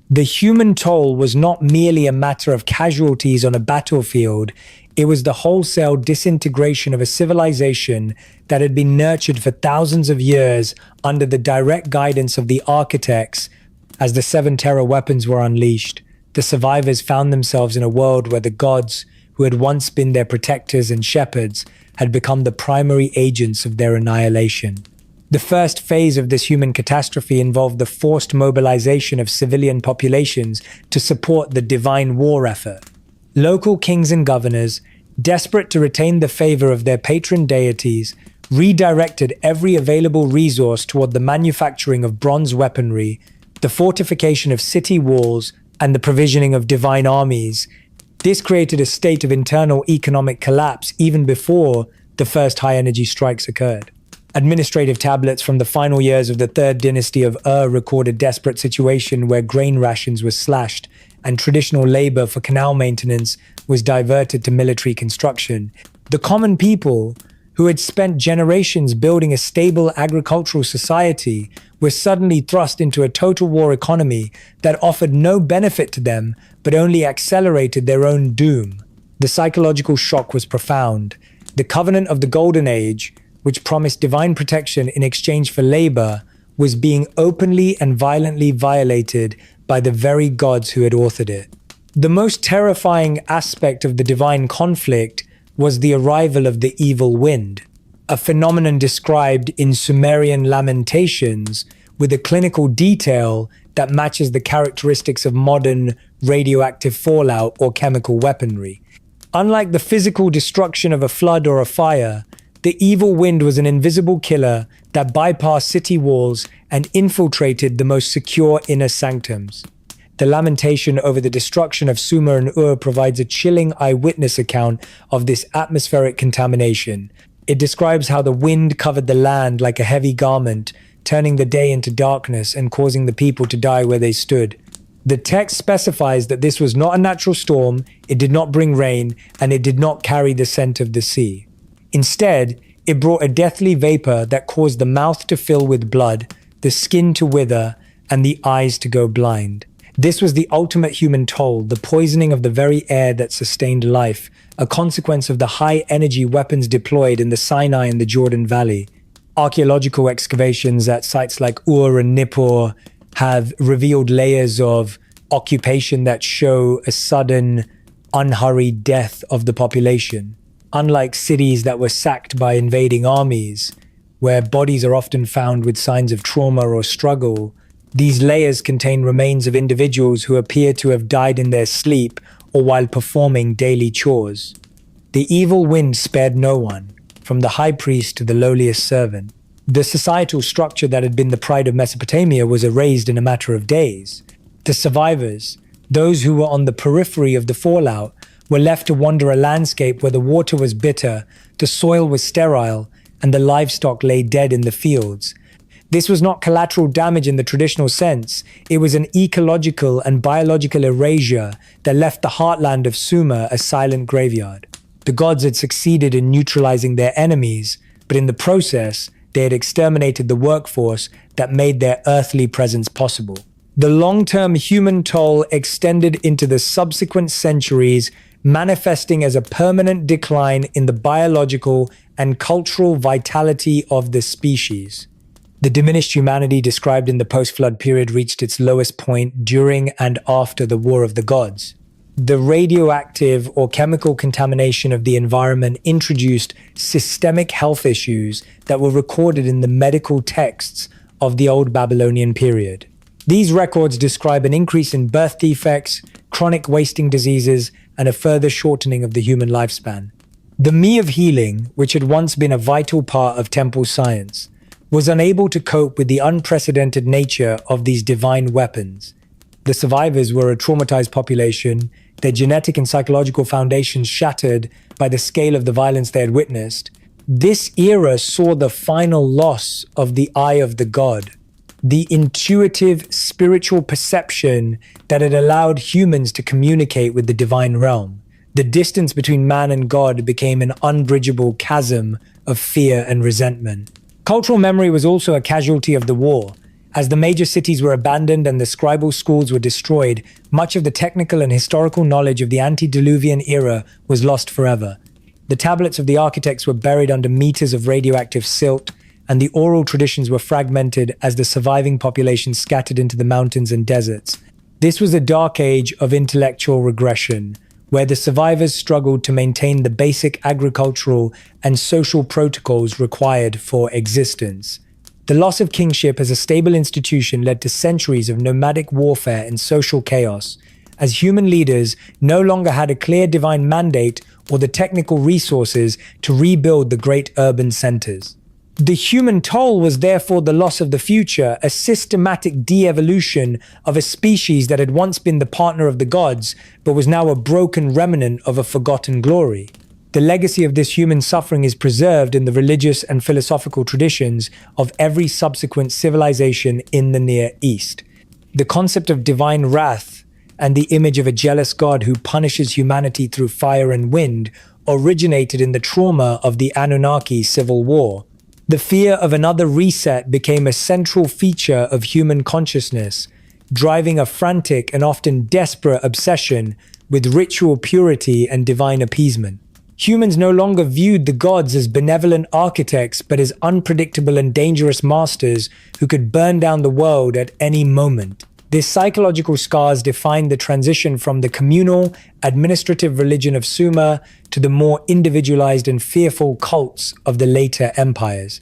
A: The human toll was not merely a matter of casualties on a battlefield, it was the wholesale disintegration of a civilization that had been nurtured for thousands of years under the direct guidance of the architects. As the seven terror weapons were unleashed, the survivors found themselves in a world where the gods, who had once been their protectors and shepherds, had become the primary agents of their annihilation. The first phase of this human catastrophe involved the forced mobilization of civilian populations to support the divine war effort. Local kings and governors, desperate to retain the favor of their patron deities, redirected every available resource toward the manufacturing of bronze weaponry, the fortification of city walls, and the provisioning of divine armies. This created a state of internal economic collapse even before the first high-energy strikes occurred. Administrative tablets from the final years of the third dynasty of record a desperate situation where grain rations were slashed and traditional labor for canal maintenance was diverted to military construction. The common people, who had spent generations building a stable agricultural society, were suddenly thrust into a total war economy that offered no benefit to them but only accelerated their own doom. The psychological shock was profound. The covenant of the Golden Age, which promised divine protection in exchange for labor, was being openly and violently violated by the very gods who had authored it. The most terrifying aspect of the divine conflict was the arrival of the evil wind, a phenomenon described in Sumerian lamentations with a clinical detail that matches the characteristics of modern radioactive fallout or chemical weaponry. Unlike the physical destruction of a flood or a fire, the evil wind was an invisible killer that bypassed city walls and infiltrated the most secure inner sanctums. The lamentation over the destruction of Sumer and Ur provides a chilling eyewitness account of this atmospheric contamination. It describes how the wind covered the land like a heavy garment, turning the day into darkness and causing the people to die where they stood. The text specifies that this was not a natural storm, it did not bring rain, and it did not carry the scent of the sea. Instead, it brought a deathly vapor that caused the mouth to fill with blood, the skin to wither, and the eyes to go blind. This was the ultimate human toll, the poisoning of the very air that sustained life, a consequence of the high-energy weapons deployed in the Sinai and the Jordan Valley. Archaeological excavations at sites like Ur and Nippur have revealed layers of occupation that show a sudden, unhurried death of the population. Unlike cities that were sacked by invading armies, where bodies are often found with signs of trauma or struggle, these layers contain remains of individuals who appear to have died in their sleep or while performing daily chores. The evil wind spared no one, from the high priest to the lowliest servant. The societal structure that had been the pride of Mesopotamia was erased in a matter of days. The survivors, those who were on the periphery of the fallout, were left to wander a landscape where the water was bitter, the soil was sterile, and the livestock lay dead in the fields. This was not collateral damage in the traditional sense. It was an ecological and biological erasure that left the heartland of Sumer a silent graveyard. The gods had succeeded in neutralizing their enemies, but in the process, they had exterminated the workforce that made their earthly presence possible. The long-term human toll extended into the subsequent centuries, manifesting as a permanent decline in the biological and cultural vitality of the species. The diminished humanity described in the post-flood period reached its lowest point during and after the War of the Gods. The radioactive or chemical contamination of the environment introduced systemic health issues that were recorded in the medical texts of the Old Babylonian period. These records describe an increase in birth defects, chronic wasting diseases, and a further shortening of the human lifespan. The Me of Healing, which had once been a vital part of temple science, was unable to cope with the unprecedented nature of these divine weapons. The survivors were a traumatized population, their genetic and psychological foundations shattered by the scale of the violence they had witnessed. This era saw the final loss of the eye of the god, the intuitive spiritual perception that had allowed humans to communicate with the divine realm. The distance between man and God became an unbridgeable chasm of fear and resentment. Cultural memory was also a casualty of the war. As the major cities were abandoned and the scribal schools were destroyed, much of the technical and historical knowledge of the antediluvian era was lost forever. The tablets of the architects were buried under meters of radioactive silt, and the oral traditions were fragmented as the surviving population scattered into the mountains and deserts. This was a dark age of intellectual regression, where the survivors struggled to maintain the basic agricultural and social protocols required for existence. The loss of kingship as a stable institution led to centuries of nomadic warfare and social chaos, as human leaders no longer had a clear divine mandate or the technical resources to rebuild the great urban centers. The human toll was therefore the loss of the future, a systematic de-evolution of a species that had once been the partner of the gods, but was now a broken remnant of a forgotten glory. The legacy of this human suffering is preserved in the religious and philosophical traditions of every subsequent civilization in the Near East. The concept of divine wrath and the image of a jealous god who punishes humanity through fire and wind originated in the trauma of the Anunnaki civil war. The fear of another reset became a central feature of human consciousness, driving a frantic and often desperate obsession with ritual purity and divine appeasement. Humans no longer viewed the gods as benevolent architects, but as unpredictable and dangerous masters who could burn down the world at any moment. These psychological scars defined the transition from the communal, administrative religion of Sumer to the more individualized and fearful cults of the later empires.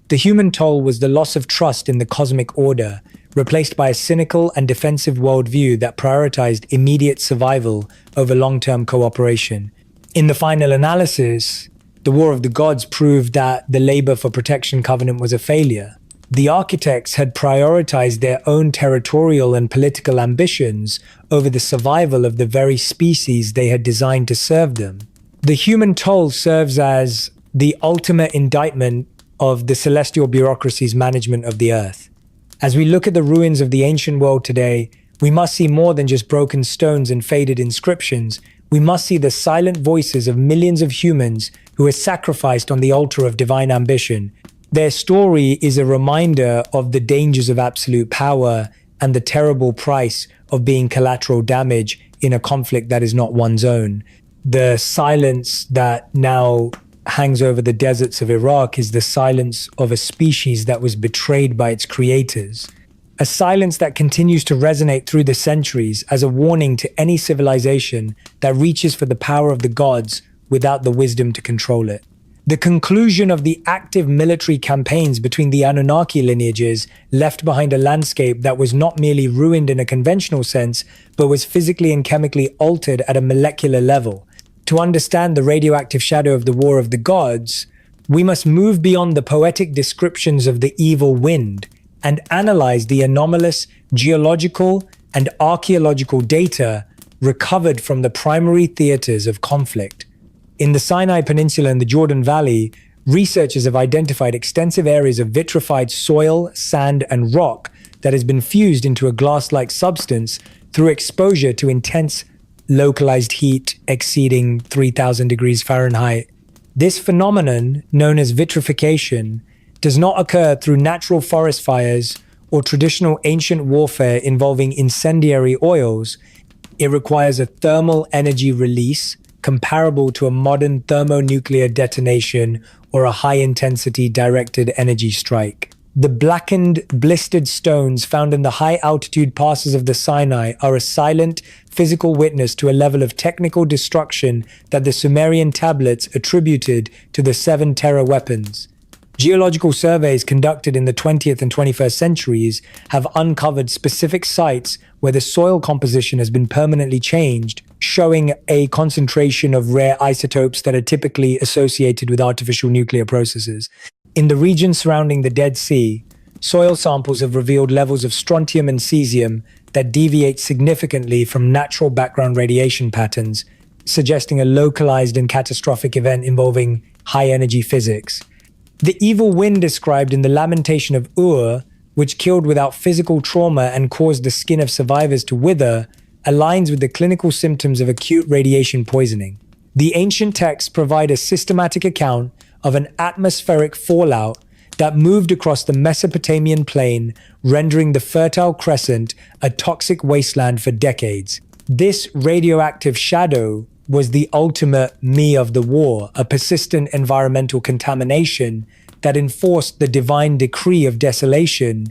A: The human toll was the loss of trust in the cosmic order, replaced by a cynical and defensive worldview that prioritized immediate survival over long-term cooperation. In the final analysis, the War of the Gods proved that the labor for protection covenant was a failure. The architects had prioritized their own territorial and political ambitions over the survival of the very species they had designed to serve them. The human toll serves as the ultimate indictment of the celestial bureaucracy's management of the earth. As we look at the ruins of the ancient world today, we must see more than just broken stones and faded inscriptions. We must see the silent voices of millions of humans who were sacrificed on the altar of divine ambition. Their story is a reminder of the dangers of absolute power and the terrible price of being collateral damage in a conflict that is not one's own. The silence that now hangs over the deserts of Iraq is the silence of a species that was betrayed by its creators. A silence that continues to resonate through the centuries as a warning to any civilization that reaches for the power of the gods without the wisdom to control it. The conclusion of the active military campaigns between the Anunnaki lineages left behind a landscape that was not merely ruined in a conventional sense, but was physically and chemically altered at a molecular level. To understand the radioactive shadow of the War of the Gods, we must move beyond the poetic descriptions of the evil wind and analyze the anomalous geological and archaeological data recovered from the primary theaters of conflict. In the Sinai Peninsula and the Jordan Valley, researchers have identified extensive areas of vitrified soil, sand, and rock that has been fused into a glass-like substance through exposure to intense localized heat exceeding 3,000 degrees Fahrenheit. This phenomenon, known as vitrification, does not occur through natural forest fires or traditional ancient warfare involving incendiary oils. It requires a thermal energy release comparable to a modern thermonuclear detonation or a high-intensity directed energy strike. The blackened, blistered stones found in the high-altitude passes of the Sinai are a silent, physical witness to a level of technical destruction that the Sumerian tablets attributed to the 7 terror weapons. Geological surveys conducted in the 20th and 21st centuries have uncovered specific sites where the soil composition has been permanently changed, showing a concentration of rare isotopes that are typically associated with artificial nuclear processes. In the region surrounding the Dead Sea, soil samples have revealed levels of strontium and cesium that deviate significantly from natural background radiation patterns, suggesting a localized and catastrophic event involving high-energy physics. The evil wind described in the Lamentation of Ur, which killed without physical trauma and caused the skin of survivors to wither, aligns with the clinical symptoms of acute radiation poisoning. The ancient texts provide a systematic account of an atmospheric fallout that moved across the Mesopotamian plain, rendering the Fertile Crescent a toxic wasteland for decades. This radioactive shadow was the ultimate me of the war, a persistent environmental contamination that enforced the divine decree of desolation,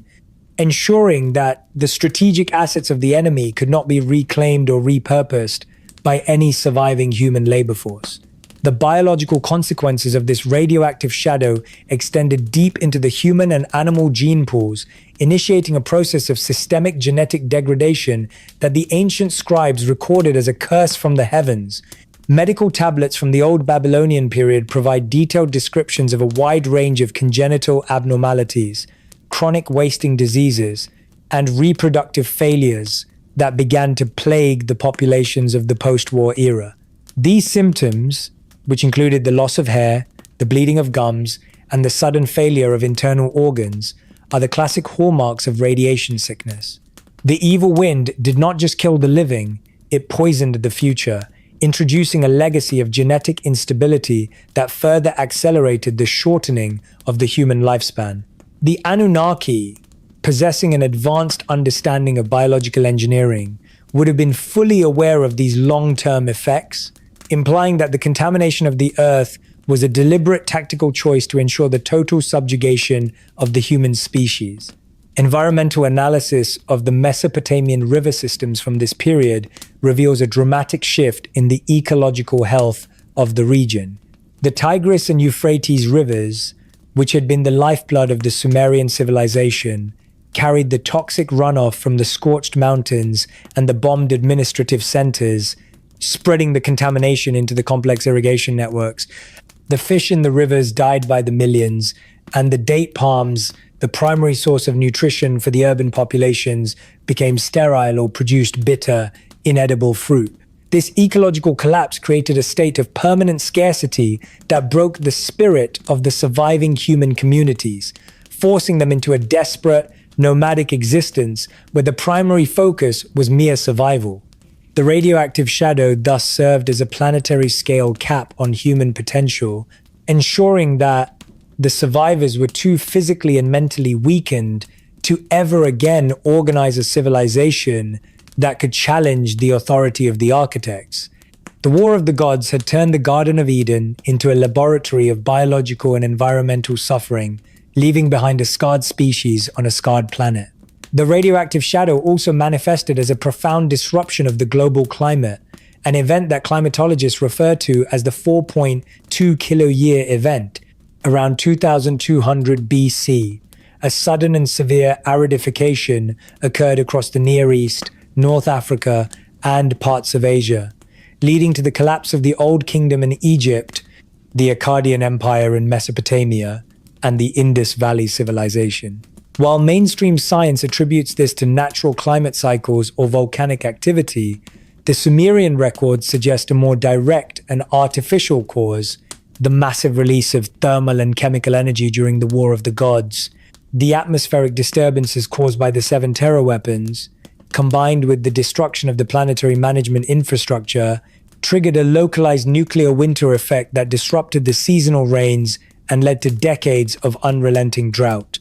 A: ensuring that the strategic assets of the enemy could not be reclaimed or repurposed by any surviving human labor force. The biological consequences of this radioactive shadow extended deep into the human and animal gene pools, initiating a process of systemic genetic degradation that the ancient scribes recorded as a curse from the heavens. Medical tablets from the Old Babylonian period provide detailed descriptions of a wide range of congenital abnormalities, chronic wasting diseases, and reproductive failures that began to plague the populations of the post-war era. These symptoms, which included the loss of hair, the bleeding of gums, and the sudden failure of internal organs, are the classic hallmarks of radiation sickness. The evil wind did not just kill the living, it poisoned the future, introducing a legacy of genetic instability that further accelerated the shortening of the human lifespan. The Anunnaki, possessing an advanced understanding of biological engineering, would have been fully aware of these long-term effects, implying that the contamination of the earth was a deliberate tactical choice to ensure the total subjugation of the human species. Environmental analysis of the Mesopotamian river systems from this period reveals a dramatic shift in the ecological health of the region. The Tigris and Euphrates rivers, which had been the lifeblood of the Sumerian civilization, carried the toxic runoff from the scorched mountains and the bombed administrative centers, spreading the contamination into the complex irrigation networks. The fish in the rivers died by the millions, and the date palms, the primary source of nutrition for the urban populations, became sterile or produced bitter, inedible fruit. This ecological collapse created a state of permanent scarcity that broke the spirit of the surviving human communities, forcing them into a desperate, nomadic existence where the primary focus was mere survival. The radioactive shadow thus served as a planetary-scale cap on human potential, ensuring that the survivors were too physically and mentally weakened to ever again organize a civilization that could challenge the authority of the architects. The War of the Gods had turned the Garden of Eden into a laboratory of biological and environmental suffering, leaving behind a scarred species on a scarred planet. The radioactive shadow also manifested as a profound disruption of the global climate, an event that climatologists refer to as the 4.2 kiloyear event, around 2200 BC. A sudden and severe aridification occurred across the Near East, North Africa, and parts of Asia, leading to the collapse of the Old Kingdom in Egypt, the Akkadian Empire in Mesopotamia, and the Indus Valley Civilization. While mainstream science attributes this to natural climate cycles or volcanic activity, the Sumerian records suggest a more direct and artificial cause: the massive release of thermal and chemical energy during the War of the Gods. The atmospheric disturbances caused by the 7 terror weapons, combined with the destruction of the planetary management infrastructure, triggered a localized nuclear winter effect that disrupted the seasonal rains and led to decades of unrelenting drought.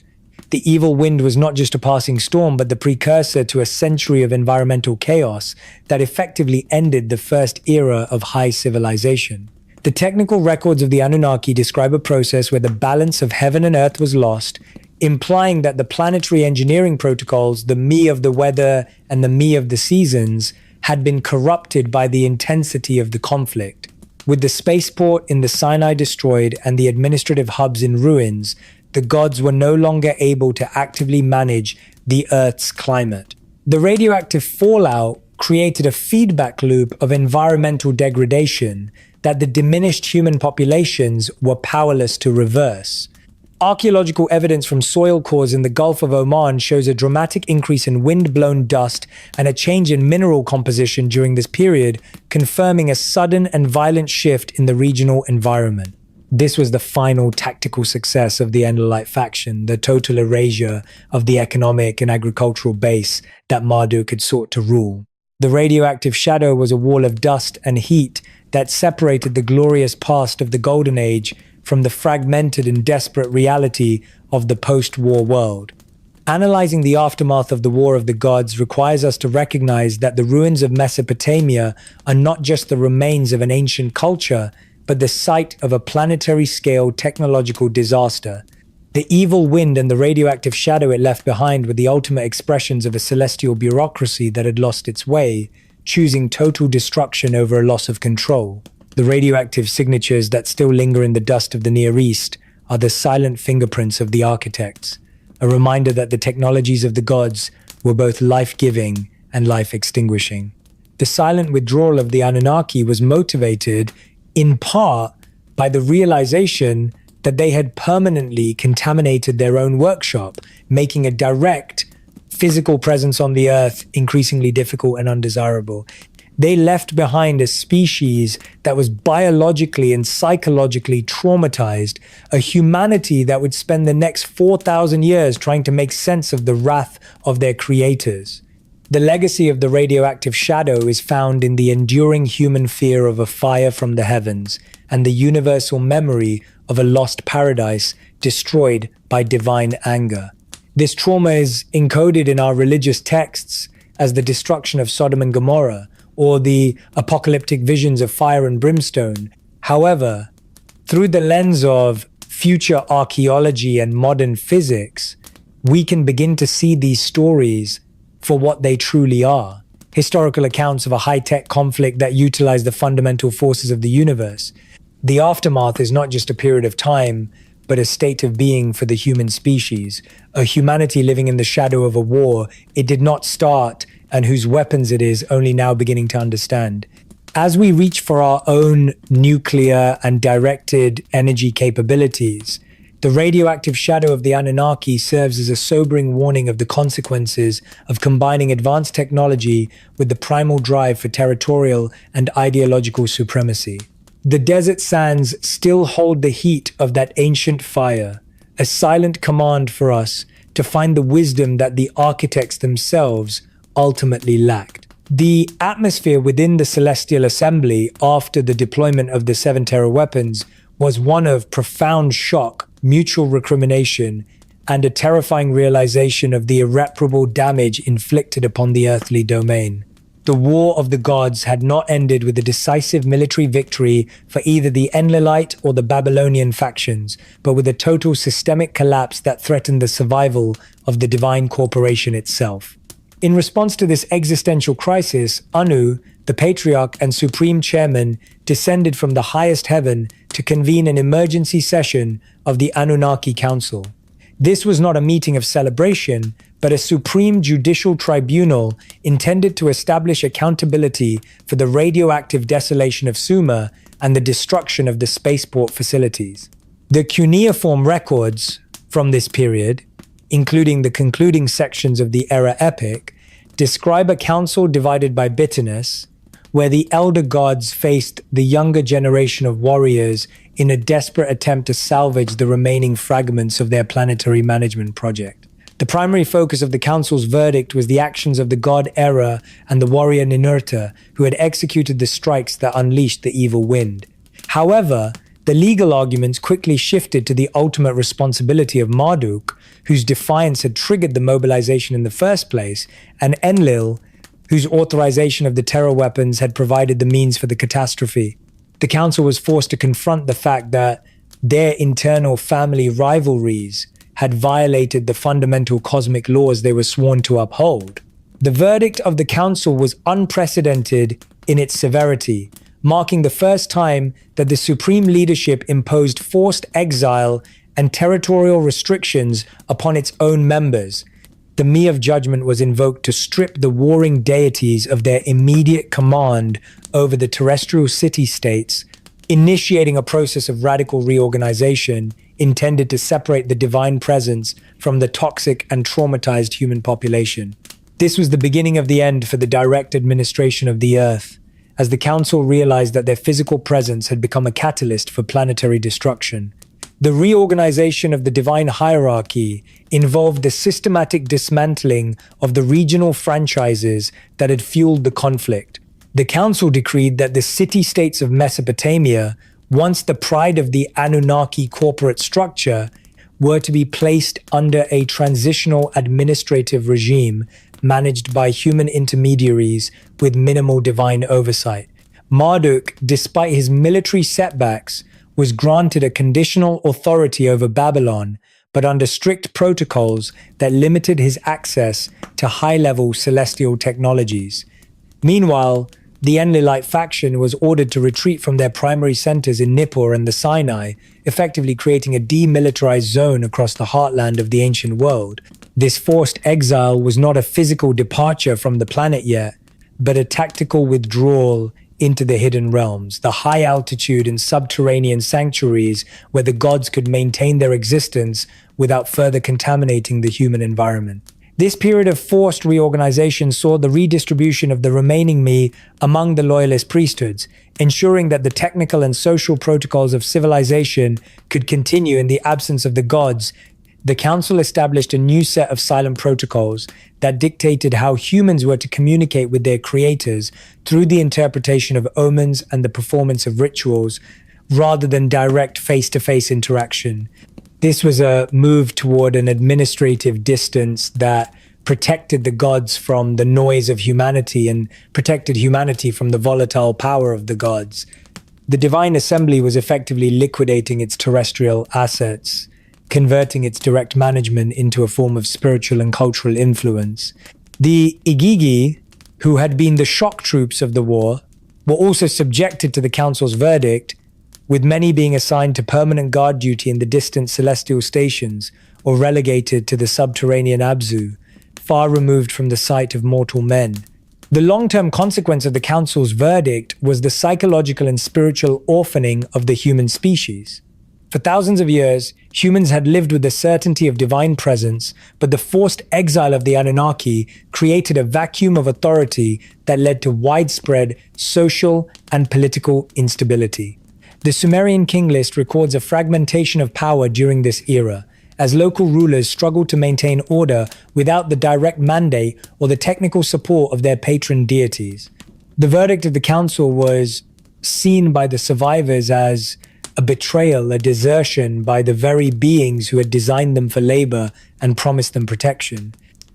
A: The evil wind was not just a passing storm, but the precursor to a century of environmental chaos that effectively ended the first era of high civilization. The technical records of the Anunnaki describe a process where the balance of heaven and earth was lost, implying that the planetary engineering protocols, the me of the weather and the me of the seasons, had been corrupted by the intensity of the conflict. With the spaceport in the Sinai destroyed and the administrative hubs in ruins, the gods were no longer able to actively manage the Earth's climate. The radioactive fallout created a feedback loop of environmental degradation that the diminished human populations were powerless to reverse. Archaeological evidence from soil cores in the Gulf of Oman shows a dramatic increase in wind-blown dust and a change in mineral composition during this period, confirming a sudden and violent shift in the regional environment. This was the final tactical success of the Enlilite faction, the total erasure of the economic and agricultural base that Marduk had sought to rule. The radioactive shadow was a wall of dust and heat that separated the glorious past of the Golden Age from the fragmented and desperate reality of the post-war world. Analyzing the aftermath of the War of the Gods requires us to recognize that the ruins of Mesopotamia are not just the remains of an ancient culture, but the site of a planetary-scale technological disaster. The evil wind and the radioactive shadow it left behind were the ultimate expressions of a celestial bureaucracy that had lost its way, choosing total destruction over a loss of control. The radioactive signatures that still linger in the dust of the Near East are the silent fingerprints of the architects, a reminder that the technologies of the gods were both life-giving and life-extinguishing. The silent withdrawal of the Anunnaki was motivated, in part, by the realization that they had permanently contaminated their own workshop, making a direct physical presence on the earth increasingly difficult and undesirable. They left behind a species that was biologically and psychologically traumatized, a humanity that would spend the next 4,000 years trying to make sense of the wrath of their creators. The legacy of the radioactive shadow is found in the enduring human fear of a fire from the heavens and the universal memory of a lost paradise destroyed by divine anger. This trauma is encoded in our religious texts as the destruction of Sodom and Gomorrah, or the apocalyptic visions of fire and brimstone. However, through the lens of future archaeology and modern physics, we can begin to see these stories for what they truly are. Historical accounts of a high-tech conflict that utilized the fundamental forces of the universe. The aftermath is not just a period of time, but a state of being for the human species, a humanity living in the shadow of a war it did not start and whose weapons it is only now beginning to understand. As we reach for our own nuclear and directed energy capabilities, the radioactive shadow of the Anunnaki serves as a sobering warning of the consequences of combining advanced technology with the primal drive for territorial and ideological supremacy. The desert sands still hold the heat of that ancient fire, a silent command for us to find the wisdom that the architects themselves ultimately lacked. The atmosphere within the celestial assembly after the deployment of the 7 terror weapons was one of profound shock, mutual recrimination, and a terrifying realization of the irreparable damage inflicted upon the earthly domain. The War of the Gods had not ended with a decisive military victory for either the Enlilite or the Babylonian factions, but with a total systemic collapse that threatened the survival of the divine corporation itself. In response to this existential crisis, Anu, the patriarch and supreme chairman, descended from the highest heaven to convene an emergency session of the Anunnaki Council. This was not a meeting of celebration, but a supreme judicial tribunal intended to establish accountability for the radioactive desolation of Sumer and the destruction of the spaceport facilities. The cuneiform records from this period, including the concluding sections of the Era Epic, describe a council divided by bitterness, where the elder gods faced the younger generation of warriors in a desperate attempt to salvage the remaining fragments of their planetary management project. The primary focus of the council's verdict was the actions of the god Era and the warrior Ninurta, who had executed the strikes that unleashed the evil wind. However, the legal arguments quickly shifted to the ultimate responsibility of Marduk, whose defiance had triggered the mobilization in the first place, and Enlil, whose authorization of the terror weapons had provided the means for the catastrophe. The council was forced to confront the fact that their internal family rivalries had violated the fundamental cosmic laws they were sworn to uphold. The verdict of the council was unprecedented in its severity, marking the first time that the supreme leadership imposed forced exile and territorial restrictions upon its own members. The Me of Judgment was invoked to strip the warring deities of their immediate command over the terrestrial city-states, initiating a process of radical reorganization intended to separate the divine presence from the toxic and traumatized human population. This was the beginning of the end for the direct administration of the Earth, as the Council realized that their physical presence had become a catalyst for planetary destruction. The reorganization of the divine hierarchy involved the systematic dismantling of the regional franchises that had fueled the conflict. The council decreed that the city-states of Mesopotamia, once the pride of the Anunnaki corporate structure, were to be placed under a transitional administrative regime managed by human intermediaries with minimal divine oversight. Marduk, despite his military setbacks, was granted a conditional authority over Babylon, but under strict protocols that limited his access to high-level celestial technologies. Meanwhile, the Enlilite faction was ordered to retreat from their primary centers in Nippur and the Sinai, effectively creating a demilitarized zone across the heartland of the ancient world. This forced exile was not a physical departure from the planet yet, but a tactical withdrawal into the hidden realms, the high altitude and subterranean sanctuaries where the gods could maintain their existence without further contaminating the human environment. This period of forced reorganization saw the redistribution of the remaining me among the loyalist priesthoods, ensuring that the technical and social protocols of civilization could continue in the absence of the gods. The council established a new set of silent protocols that dictated how humans were to communicate with their creators through the interpretation of omens and the performance of rituals, rather than direct face-to-face interaction. This was a move toward an administrative distance that protected the gods from the noise of humanity and protected humanity from the volatile power of the gods. The divine assembly was effectively liquidating its terrestrial assets, converting its direct management into a form of spiritual and cultural influence. The Igigi, who had been the shock troops of the war, were also subjected to the council's verdict, with many being assigned to permanent guard duty in the distant celestial stations or relegated to the subterranean Abzu, far removed from the sight of mortal men. The long-term consequence of the council's verdict was the psychological and spiritual orphaning of the human species. For thousands of years, humans had lived with the certainty of divine presence, but the forced exile of the Anunnaki created a vacuum of authority that led to widespread social and political instability. The Sumerian king list records a fragmentation of power during this era, as local rulers struggled to maintain order without the direct mandate or the technical support of their patron deities. The verdict of the council was seen by the survivors as a betrayal, a desertion by the very beings who had designed them for labor and promised them protection.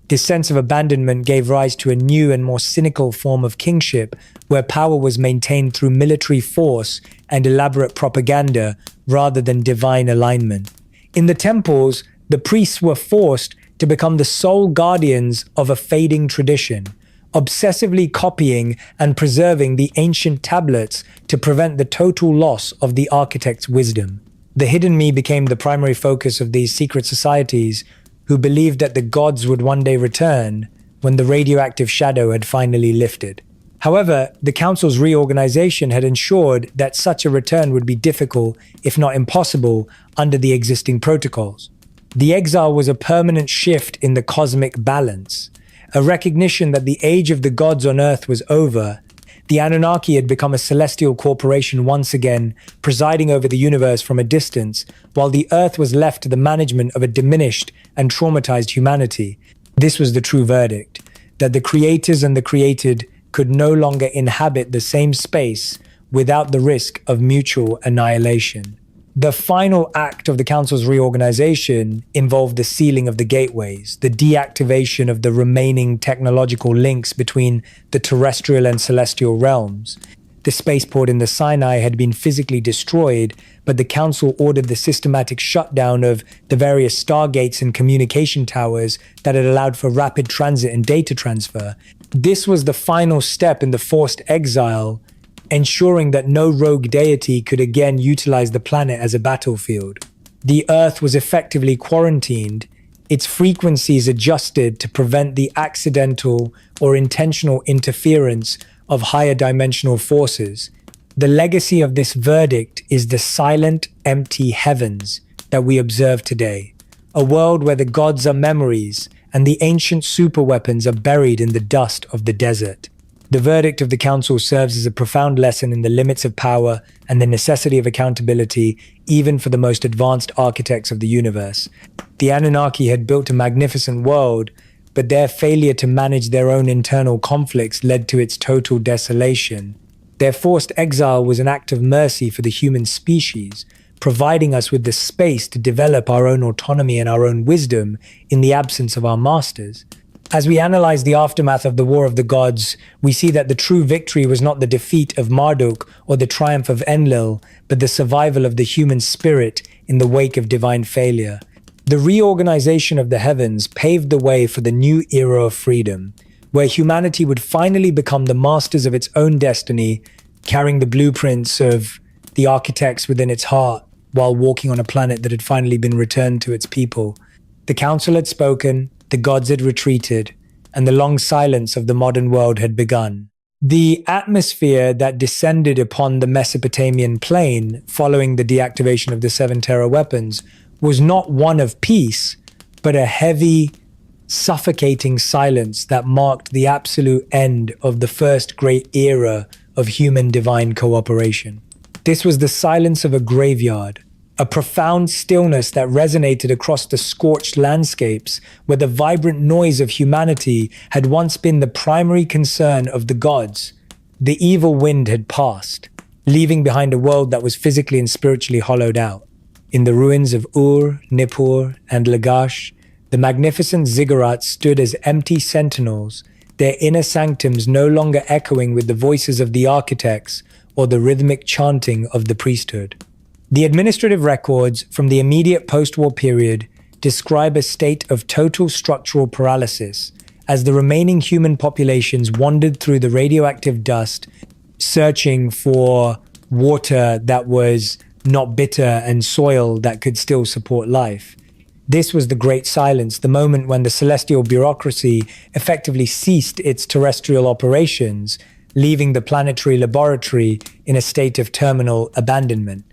A: This sense of abandonment gave rise to a new and more cynical form of kingship, where power was maintained through military force and elaborate propaganda rather than divine alignment. In the temples, the priests were forced to become the sole guardians of a fading tradition, obsessively copying and preserving the ancient tablets to prevent the total loss of the architect's wisdom. The hidden me became the primary focus of these secret societies, who believed that the gods would one day return when the radioactive shadow had finally lifted. However, the council's reorganization had ensured that such a return would be difficult, if not impossible, under the existing protocols. The exile was a permanent shift in the cosmic balance, a recognition that the age of the gods on Earth was over. The Anunnaki had become a celestial corporation once again, presiding over the universe from a distance, while the Earth was left to the management of a diminished and traumatized humanity. This was the true verdict, that the creators and the created could no longer inhabit the same space without the risk of mutual annihilation. The final act of the council's reorganization involved the sealing of the gateways, the deactivation of the remaining technological links between the terrestrial and celestial realms. The spaceport in the Sinai had been physically destroyed, but the council ordered the systematic shutdown of the various stargates and communication towers that had allowed for rapid transit and data transfer. This was the final step in the forced exile, ensuring that no rogue deity could again utilize the planet as a battlefield. The Earth was effectively quarantined, its frequencies adjusted to prevent the accidental or intentional interference of higher dimensional forces. The legacy of this verdict is the silent, empty heavens that we observe today, a world where the gods are memories and the ancient superweapons are buried in the dust of the desert. The verdict of the council serves as a profound lesson in the limits of power and the necessity of accountability, even for the most advanced architects of the universe. The Anunnaki had built a magnificent world, but their failure to manage their own internal conflicts led to its total desolation. Their forced exile was an act of mercy for the human species, providing us with the space to develop our own autonomy and our own wisdom in the absence of our masters. As we analyze the aftermath of the War of the Gods, we see that the true victory was not the defeat of Marduk or the triumph of Enlil, but the survival of the human spirit in the wake of divine failure. The reorganization of the heavens paved the way for the new era of freedom, where humanity would finally become the masters of its own destiny, carrying the blueprints of the architects within its heart while walking on a planet that had finally been returned to its people. The council had spoken, the gods had retreated, and the long silence of the modern world had begun. The atmosphere that descended upon the Mesopotamian plain following the deactivation of the seven terror weapons was not one of peace, but a heavy, suffocating silence that marked the absolute end of the first great era of human-divine cooperation. This was the silence of a graveyard, a profound stillness that resonated across the scorched landscapes where the vibrant noise of humanity had once been the primary concern of the gods. The evil wind had passed, leaving behind a world that was physically and spiritually hollowed out. In the ruins of Ur, Nippur, and Lagash, the magnificent ziggurats stood as empty sentinels, their inner sanctums no longer echoing with the voices of the architects or the rhythmic chanting of the priesthood. The administrative records from the immediate post-war period describe a state of total structural paralysis as the remaining human populations wandered through the radioactive dust, searching for water that was not bitter and soil that could still support life. This was the Great Silence, the moment when the celestial bureaucracy effectively ceased its terrestrial operations, leaving the planetary laboratory in a state of terminal abandonment.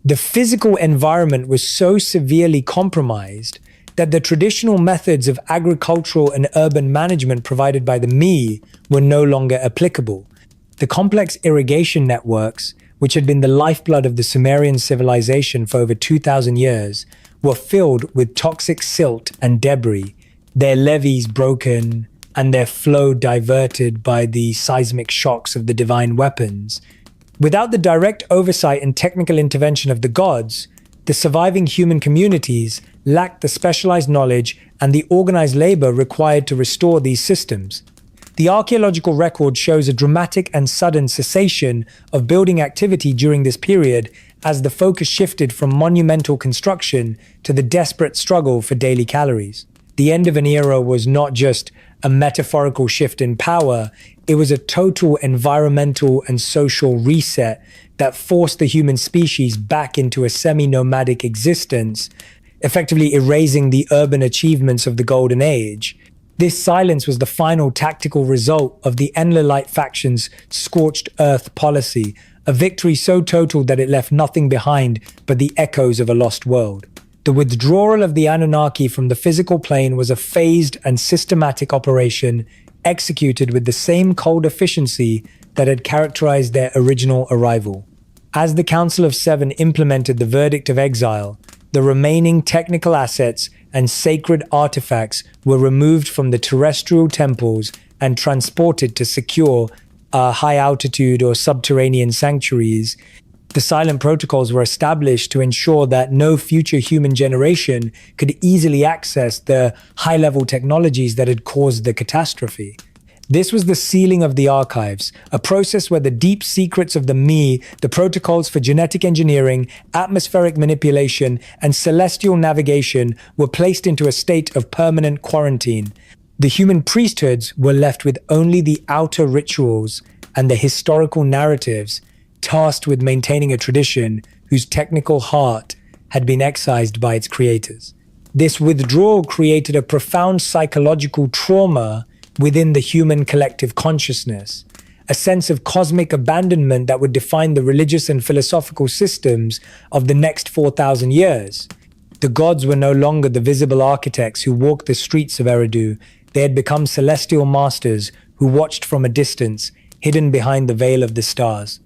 A: The physical environment was so severely compromised that the traditional methods of agricultural and urban management provided by the Me were no longer applicable. The complex irrigation networks, which had been the lifeblood of the Sumerian civilization for over 2,000 years, were filled with toxic silt and debris, their levees broken and their flow diverted by the seismic shocks of the divine weapons. Without the direct oversight and technical intervention of the gods, the surviving human communities lacked the specialized knowledge and the organized labor required to restore these systems. The archaeological record shows a dramatic and sudden cessation of building activity during this period as the focus shifted from monumental construction to the desperate struggle for daily calories. The end of an era was not just a metaphorical shift in power, it was a total environmental and social reset that forced the human species back into a semi-nomadic existence, effectively erasing the urban achievements of the Golden Age. This silence was the final tactical result of the Enlilite faction's scorched earth policy, a victory so total that it left nothing behind but the echoes of a lost world. The withdrawal of the Anunnaki from the physical plane was a phased and systematic operation executed with the same cold efficiency that had characterized their original arrival. As the Council of Seven implemented the verdict of exile, the remaining technical assets and sacred artifacts were removed from the terrestrial temples and transported to secure high-altitude or subterranean sanctuaries. The silent protocols were established to ensure that no future human generation could easily access the high-level technologies that had caused the catastrophe. This was the sealing of the archives, a process where the deep secrets of the Me, the protocols for genetic engineering, atmospheric manipulation, and celestial navigation were placed into a state of permanent quarantine. The human priesthoods were left with only the outer rituals and the historical narratives, tasked with maintaining a tradition whose technical heart had been excised by its creators. This withdrawal created a profound psychological trauma within the human collective consciousness, a sense of cosmic abandonment that would define the religious and philosophical systems of the next 4,000 years. The gods were no longer the visible architects who walked the streets of Eridu. They had become celestial masters who watched from a distance, hidden behind the veil of the stars.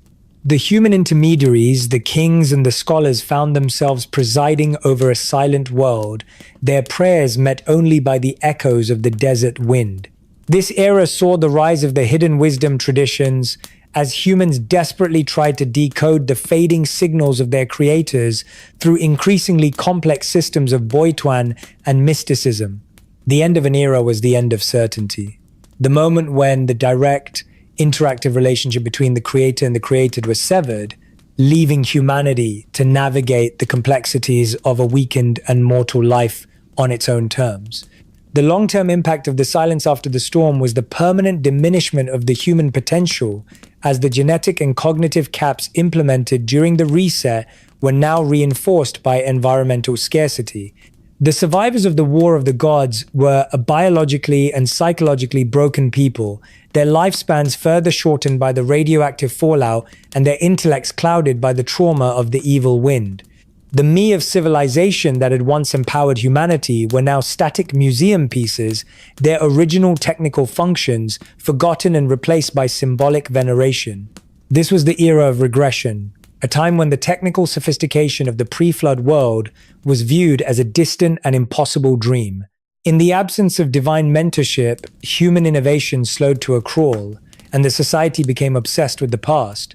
A: The human intermediaries, the kings and the scholars, found themselves presiding over a silent world, their prayers met only by the echoes of the desert wind. This era saw the rise of the hidden wisdom traditions, as humans desperately tried to decode the fading signals of their creators through increasingly complex systems of Boituan and mysticism. The end of an era was the end of certainty. The moment when the direct, interactive relationship between the creator and the created was severed, leaving humanity to navigate the complexities of a weakened and mortal life on its own terms. The long-term impact of the silence after the storm was the permanent diminishment of the human potential, as the genetic and cognitive caps implemented during the reset were now reinforced by environmental scarcity. The survivors of the War of the Gods were a biologically and psychologically broken people, their lifespans further shortened by the radioactive fallout and their intellects clouded by the trauma of the evil wind. The me of civilization that had once empowered humanity were now static museum pieces, their original technical functions forgotten and replaced by symbolic veneration. This was the era of regression, a time when the technical sophistication of the pre-flood world was viewed as a distant and impossible dream. In the absence of divine mentorship, human innovation slowed to a crawl, and the society became obsessed with the past,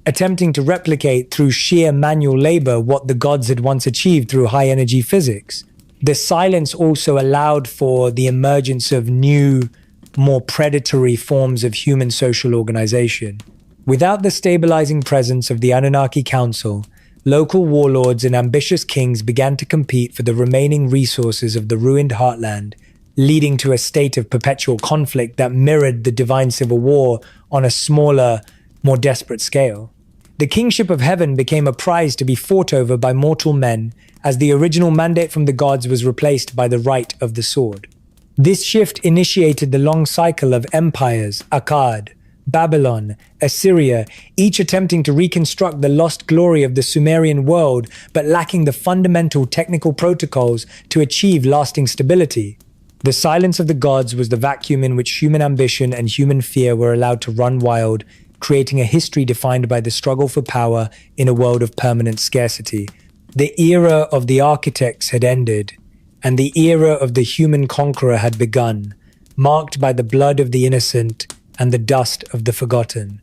A: attempting to replicate through sheer manual labor what the gods had once achieved through high-energy physics. The silence also allowed for the emergence of new, more predatory forms of human social organization. Without the stabilizing presence of the Anunnaki Council, local warlords and ambitious kings began to compete for the remaining resources of the ruined heartland, leading to a state of perpetual conflict that mirrored the divine civil war on a smaller, more desperate scale. The kingship of heaven became a prize to be fought over by mortal men, as the original mandate from the gods was replaced by the right of the sword. This shift initiated the long cycle of empires, Akkad, Babylon, Assyria, each attempting to reconstruct the lost glory of the Sumerian world, but lacking the fundamental technical protocols to achieve lasting stability. The silence of the gods was the vacuum in which human ambition and human fear were allowed to run wild, creating a history defined by the struggle for power in a world of permanent scarcity. The era of the architects had ended, and the era of the human conqueror had begun, marked by the blood of the innocent and the dust of the forgotten.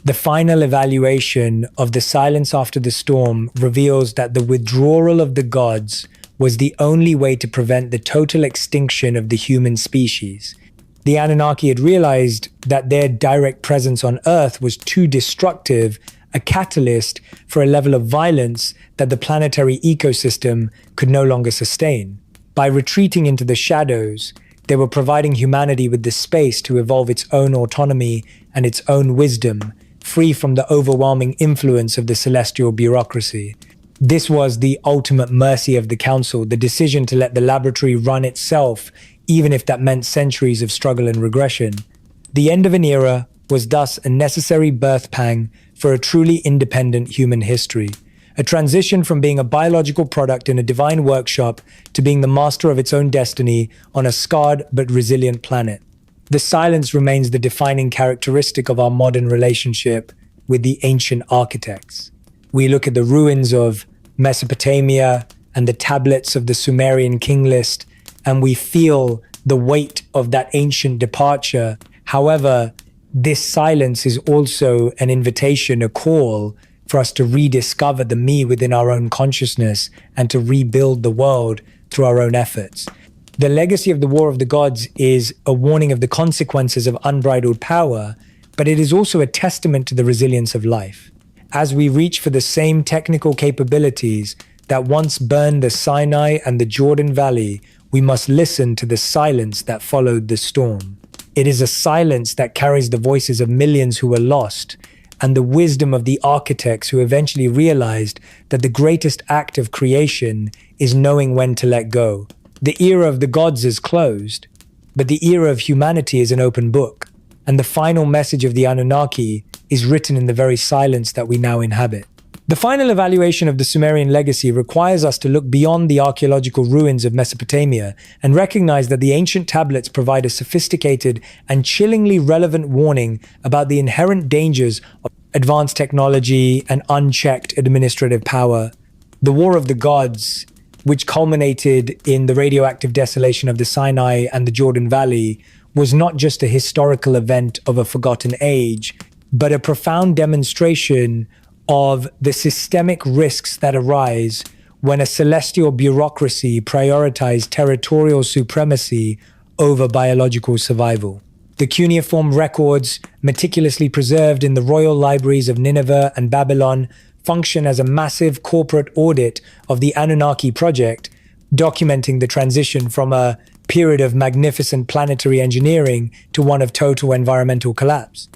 A: The final evaluation of the silence after the storm reveals that the withdrawal of the gods was the only way to prevent the total extinction of the human species. The Anunnaki had realized that their direct presence on Earth was too destructive, a catalyst for a level of violence that the planetary ecosystem could no longer sustain. By retreating into the shadows, they were providing humanity with the space to evolve its own autonomy and its own wisdom, free from the overwhelming influence of the celestial bureaucracy. This was the ultimate mercy of the council, the decision to let the laboratory run itself, even if that meant centuries of struggle and regression. The end of an era was thus a necessary birth pang for a truly independent human history. A transition from being a biological product in a divine workshop to being the master of its own destiny on a scarred but resilient planet. The silence remains the defining characteristic of our modern relationship with the ancient architects. We look at the ruins of Mesopotamia and the tablets of the Sumerian king list, and we feel the weight of that ancient departure. However, this silence is also an invitation, a call for us to rediscover the me within our own consciousness and to rebuild the world through our own efforts. The legacy of the War of the Gods is a warning of the consequences of unbridled power, but it is also a testament to the resilience of life. As we reach for the same technical capabilities that once burned the Sinai and the Jordan Valley, we must listen to the silence that followed the storm. It is a silence that carries the voices of millions who were lost, and the wisdom of the architects who eventually realized that the greatest act of creation is knowing when to let go. The era of the gods is closed, but the era of humanity is an open book, and the final message of the Anunnaki is written in the very silence that we now inhabit. The final evaluation of the Sumerian legacy requires us to look beyond the archaeological ruins of Mesopotamia and recognize that the ancient tablets provide a sophisticated and chillingly relevant warning about the inherent dangers of advanced technology and unchecked administrative power. The War of the Gods, which culminated in the radioactive desolation of the Sinai and the Jordan Valley, was not just a historical event of a forgotten age, but a profound demonstration of the systemic risks that arise when a celestial bureaucracy prioritized territorial supremacy over biological survival. The cuneiform records, meticulously preserved in the royal libraries of Nineveh and Babylon, function as a massive corporate audit of the Anunnaki project, documenting the transition from a period of magnificent planetary engineering to one of total environmental collapse.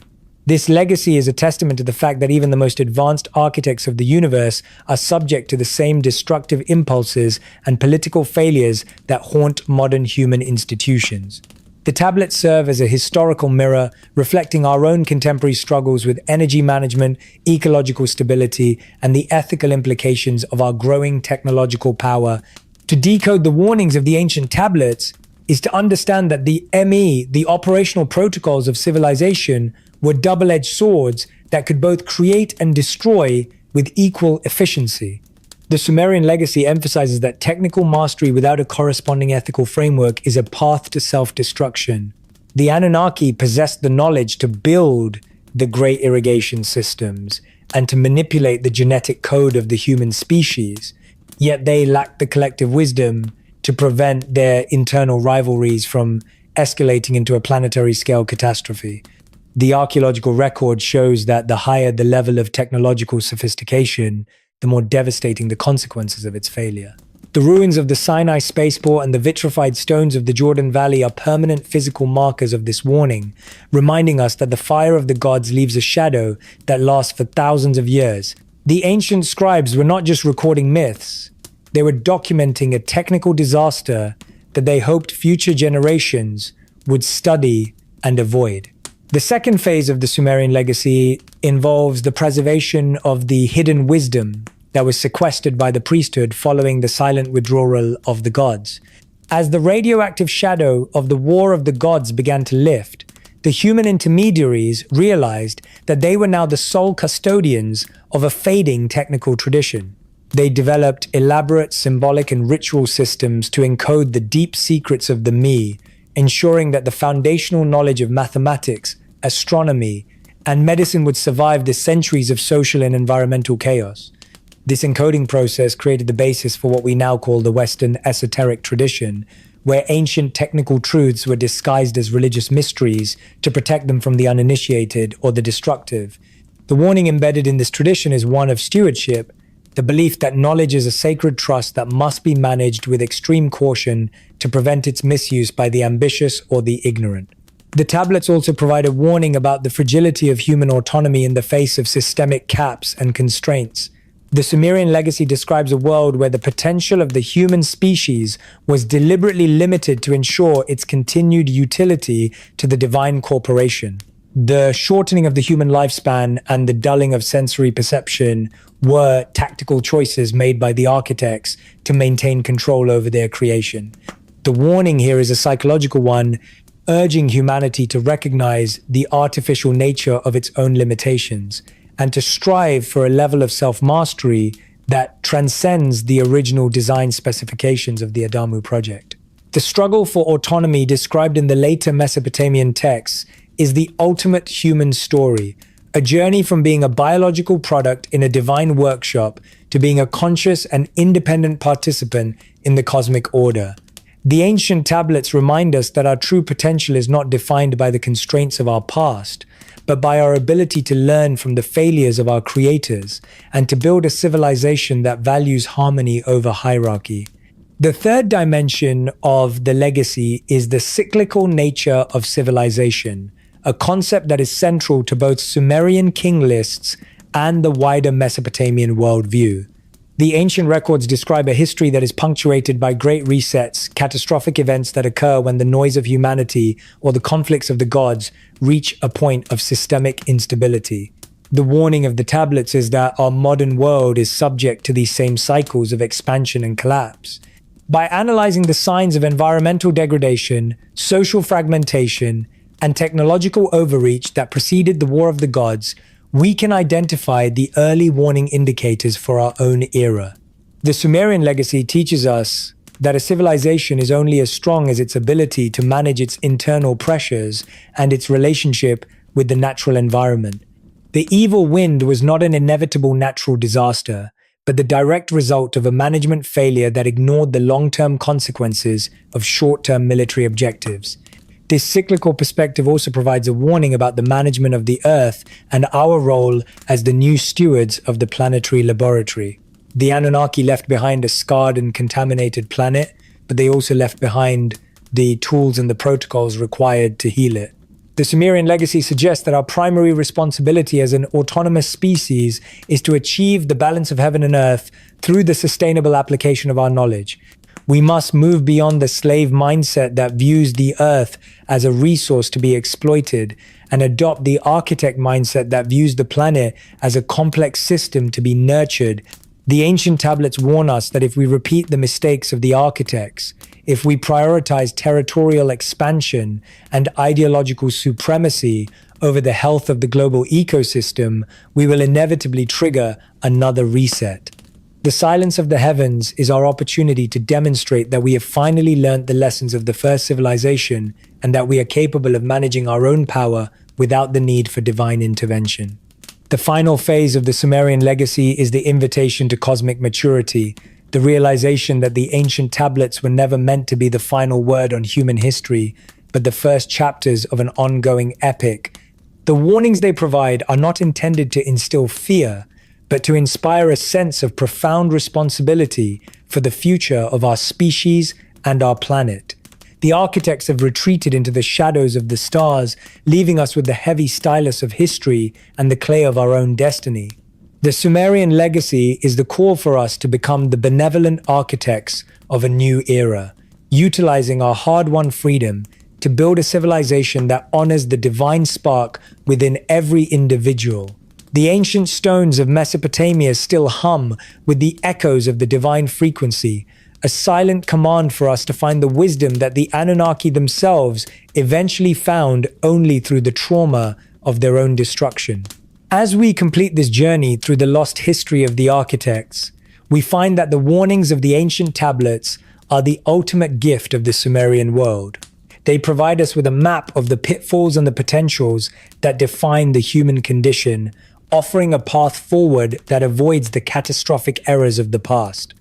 A: This legacy is a testament to the fact that even the most advanced architects of the universe are subject to the same destructive impulses and political failures that haunt modern human institutions. The tablets serve as a historical mirror, reflecting our own contemporary struggles with energy management, ecological stability, and the ethical implications of our growing technological power. To decode the warnings of the ancient tablets is to understand that the ME, the operational protocols of civilization, were double-edged swords that could both create and destroy with equal efficiency. The Sumerian legacy emphasizes that technical mastery without a corresponding ethical framework is a path to self-destruction. The Anunnaki possessed the knowledge to build the great irrigation systems and to manipulate the genetic code of the human species, yet they lacked the collective wisdom to prevent their internal rivalries from escalating into a planetary-scale catastrophe. The archaeological record shows that the higher the level of technological sophistication, the more devastating the consequences of its failure. The ruins of the Sinai spaceport and the vitrified stones of the Jordan Valley are permanent physical markers of this warning, reminding us that the fire of the gods leaves a shadow that lasts for thousands of years. The ancient scribes were not just recording myths, they were documenting a technical disaster that they hoped future generations would study and avoid. The second phase of the Sumerian legacy involves the preservation of the hidden wisdom that was sequestered by the priesthood following the silent withdrawal of the gods. As the radioactive shadow of the War of the Gods began to lift, the human intermediaries realized that they were now the sole custodians of a fading technical tradition. They developed elaborate symbolic and ritual systems to encode the deep secrets of the me, ensuring that the foundational knowledge of mathematics, astronomy, and medicine would survive the centuries of social and environmental chaos. This encoding process created the basis for what we now call the Western esoteric tradition, where ancient technical truths were disguised as religious mysteries to protect them from the uninitiated or the destructive. The warning embedded in this tradition is one of stewardship, the belief that knowledge is a sacred trust that must be managed with extreme caution to prevent its misuse by the ambitious or the ignorant. The tablets also provide a warning about the fragility of human autonomy in the face of systemic caps and constraints. The Sumerian legacy describes a world where the potential of the human species was deliberately limited to ensure its continued utility to the divine corporation. The shortening of the human lifespan and the dulling of sensory perception were tactical choices made by the architects to maintain control over their creation. The warning here is a psychological one, urging humanity to recognize the artificial nature of its own limitations and to strive for a level of self-mastery that transcends the original design specifications of the Adamu project. The struggle for autonomy described in the later Mesopotamian texts is the ultimate human story, a journey from being a biological product in a divine workshop to being a conscious and independent participant in the cosmic order. The ancient tablets remind us that our true potential is not defined by the constraints of our past, but by our ability to learn from the failures of our creators and to build a civilization that values harmony over hierarchy. The third dimension of the legacy is the cyclical nature of civilization, a concept that is central to both Sumerian king lists and the wider Mesopotamian worldview. The ancient records describe a history that is punctuated by great resets, catastrophic events that occur when the noise of humanity or the conflicts of the gods reach a point of systemic instability. The warning of the tablets is that our modern world is subject to these same cycles of expansion and collapse. By analyzing the signs of environmental degradation, social fragmentation, and technological overreach that preceded the War of the Gods, we can identify the early warning indicators for our own era. The Sumerian legacy teaches us that a civilization is only as strong as its ability to manage its internal pressures and its relationship with the natural environment. The evil wind was not an inevitable natural disaster, but the direct result of a management failure that ignored the long-term consequences of short-term military objectives. This cyclical perspective also provides a warning about the management of the Earth and our role as the new stewards of the planetary laboratory. The Anunnaki left behind a scarred and contaminated planet, but they also left behind the tools and the protocols required to heal it. The Sumerian legacy suggests that our primary responsibility as an autonomous species is to achieve the balance of heaven and earth through the sustainable application of our knowledge. We must move beyond the slave mindset that views the earth as a resource to be exploited and adopt the architect mindset that views the planet as a complex system to be nurtured. The ancient tablets warn us that if we repeat the mistakes of the architects, if we prioritize territorial expansion and ideological supremacy over the health of the global ecosystem, we will inevitably trigger another reset. The silence of the heavens is our opportunity to demonstrate that we have finally learned the lessons of the first civilization and that we are capable of managing our own power without the need for divine intervention. The final phase of the Sumerian legacy is the invitation to cosmic maturity, the realization that the ancient tablets were never meant to be the final word on human history, but the first chapters of an ongoing epic. The warnings they provide are not intended to instill fear, but to inspire a sense of profound responsibility for the future of our species and our planet. The architects have retreated into the shadows of the stars, leaving us with the heavy stylus of history and the clay of our own destiny. The Sumerian legacy is the call for us to become the benevolent architects of a new era, utilizing our hard-won freedom to build a civilization that honors the divine spark within every individual. The ancient stones of Mesopotamia still hum with the echoes of the divine frequency, a silent command for us to find the wisdom that the Anunnaki themselves eventually found only through the trauma of their own destruction. As we complete this journey through the lost history of the architects, we find that the warnings of the ancient tablets are the ultimate gift of the Sumerian world. They provide us with a map of the pitfalls and the potentials that define the human condition, offering a path forward that avoids the catastrophic errors of the past.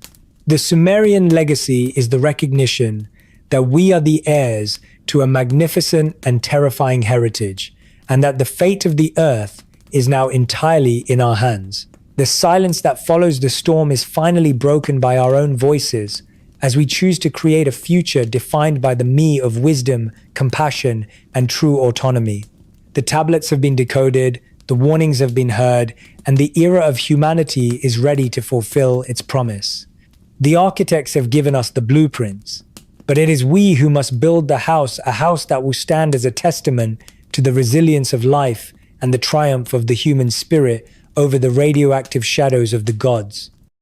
A: The Sumerian legacy is the recognition that we are the heirs to a magnificent and terrifying heritage, and that the fate of the earth is now entirely in our hands. The silence that follows the storm is finally broken by our own voices, as we choose to create a future defined by the me of wisdom, compassion, and true autonomy. The tablets have been decoded, the warnings have been heard, and the era of humanity is ready to fulfill its promise. The architects have given us the blueprints, but it is we who must build a house that will stand as a testament to the resilience of life and the triumph of the human spirit over the radioactive shadows of the gods.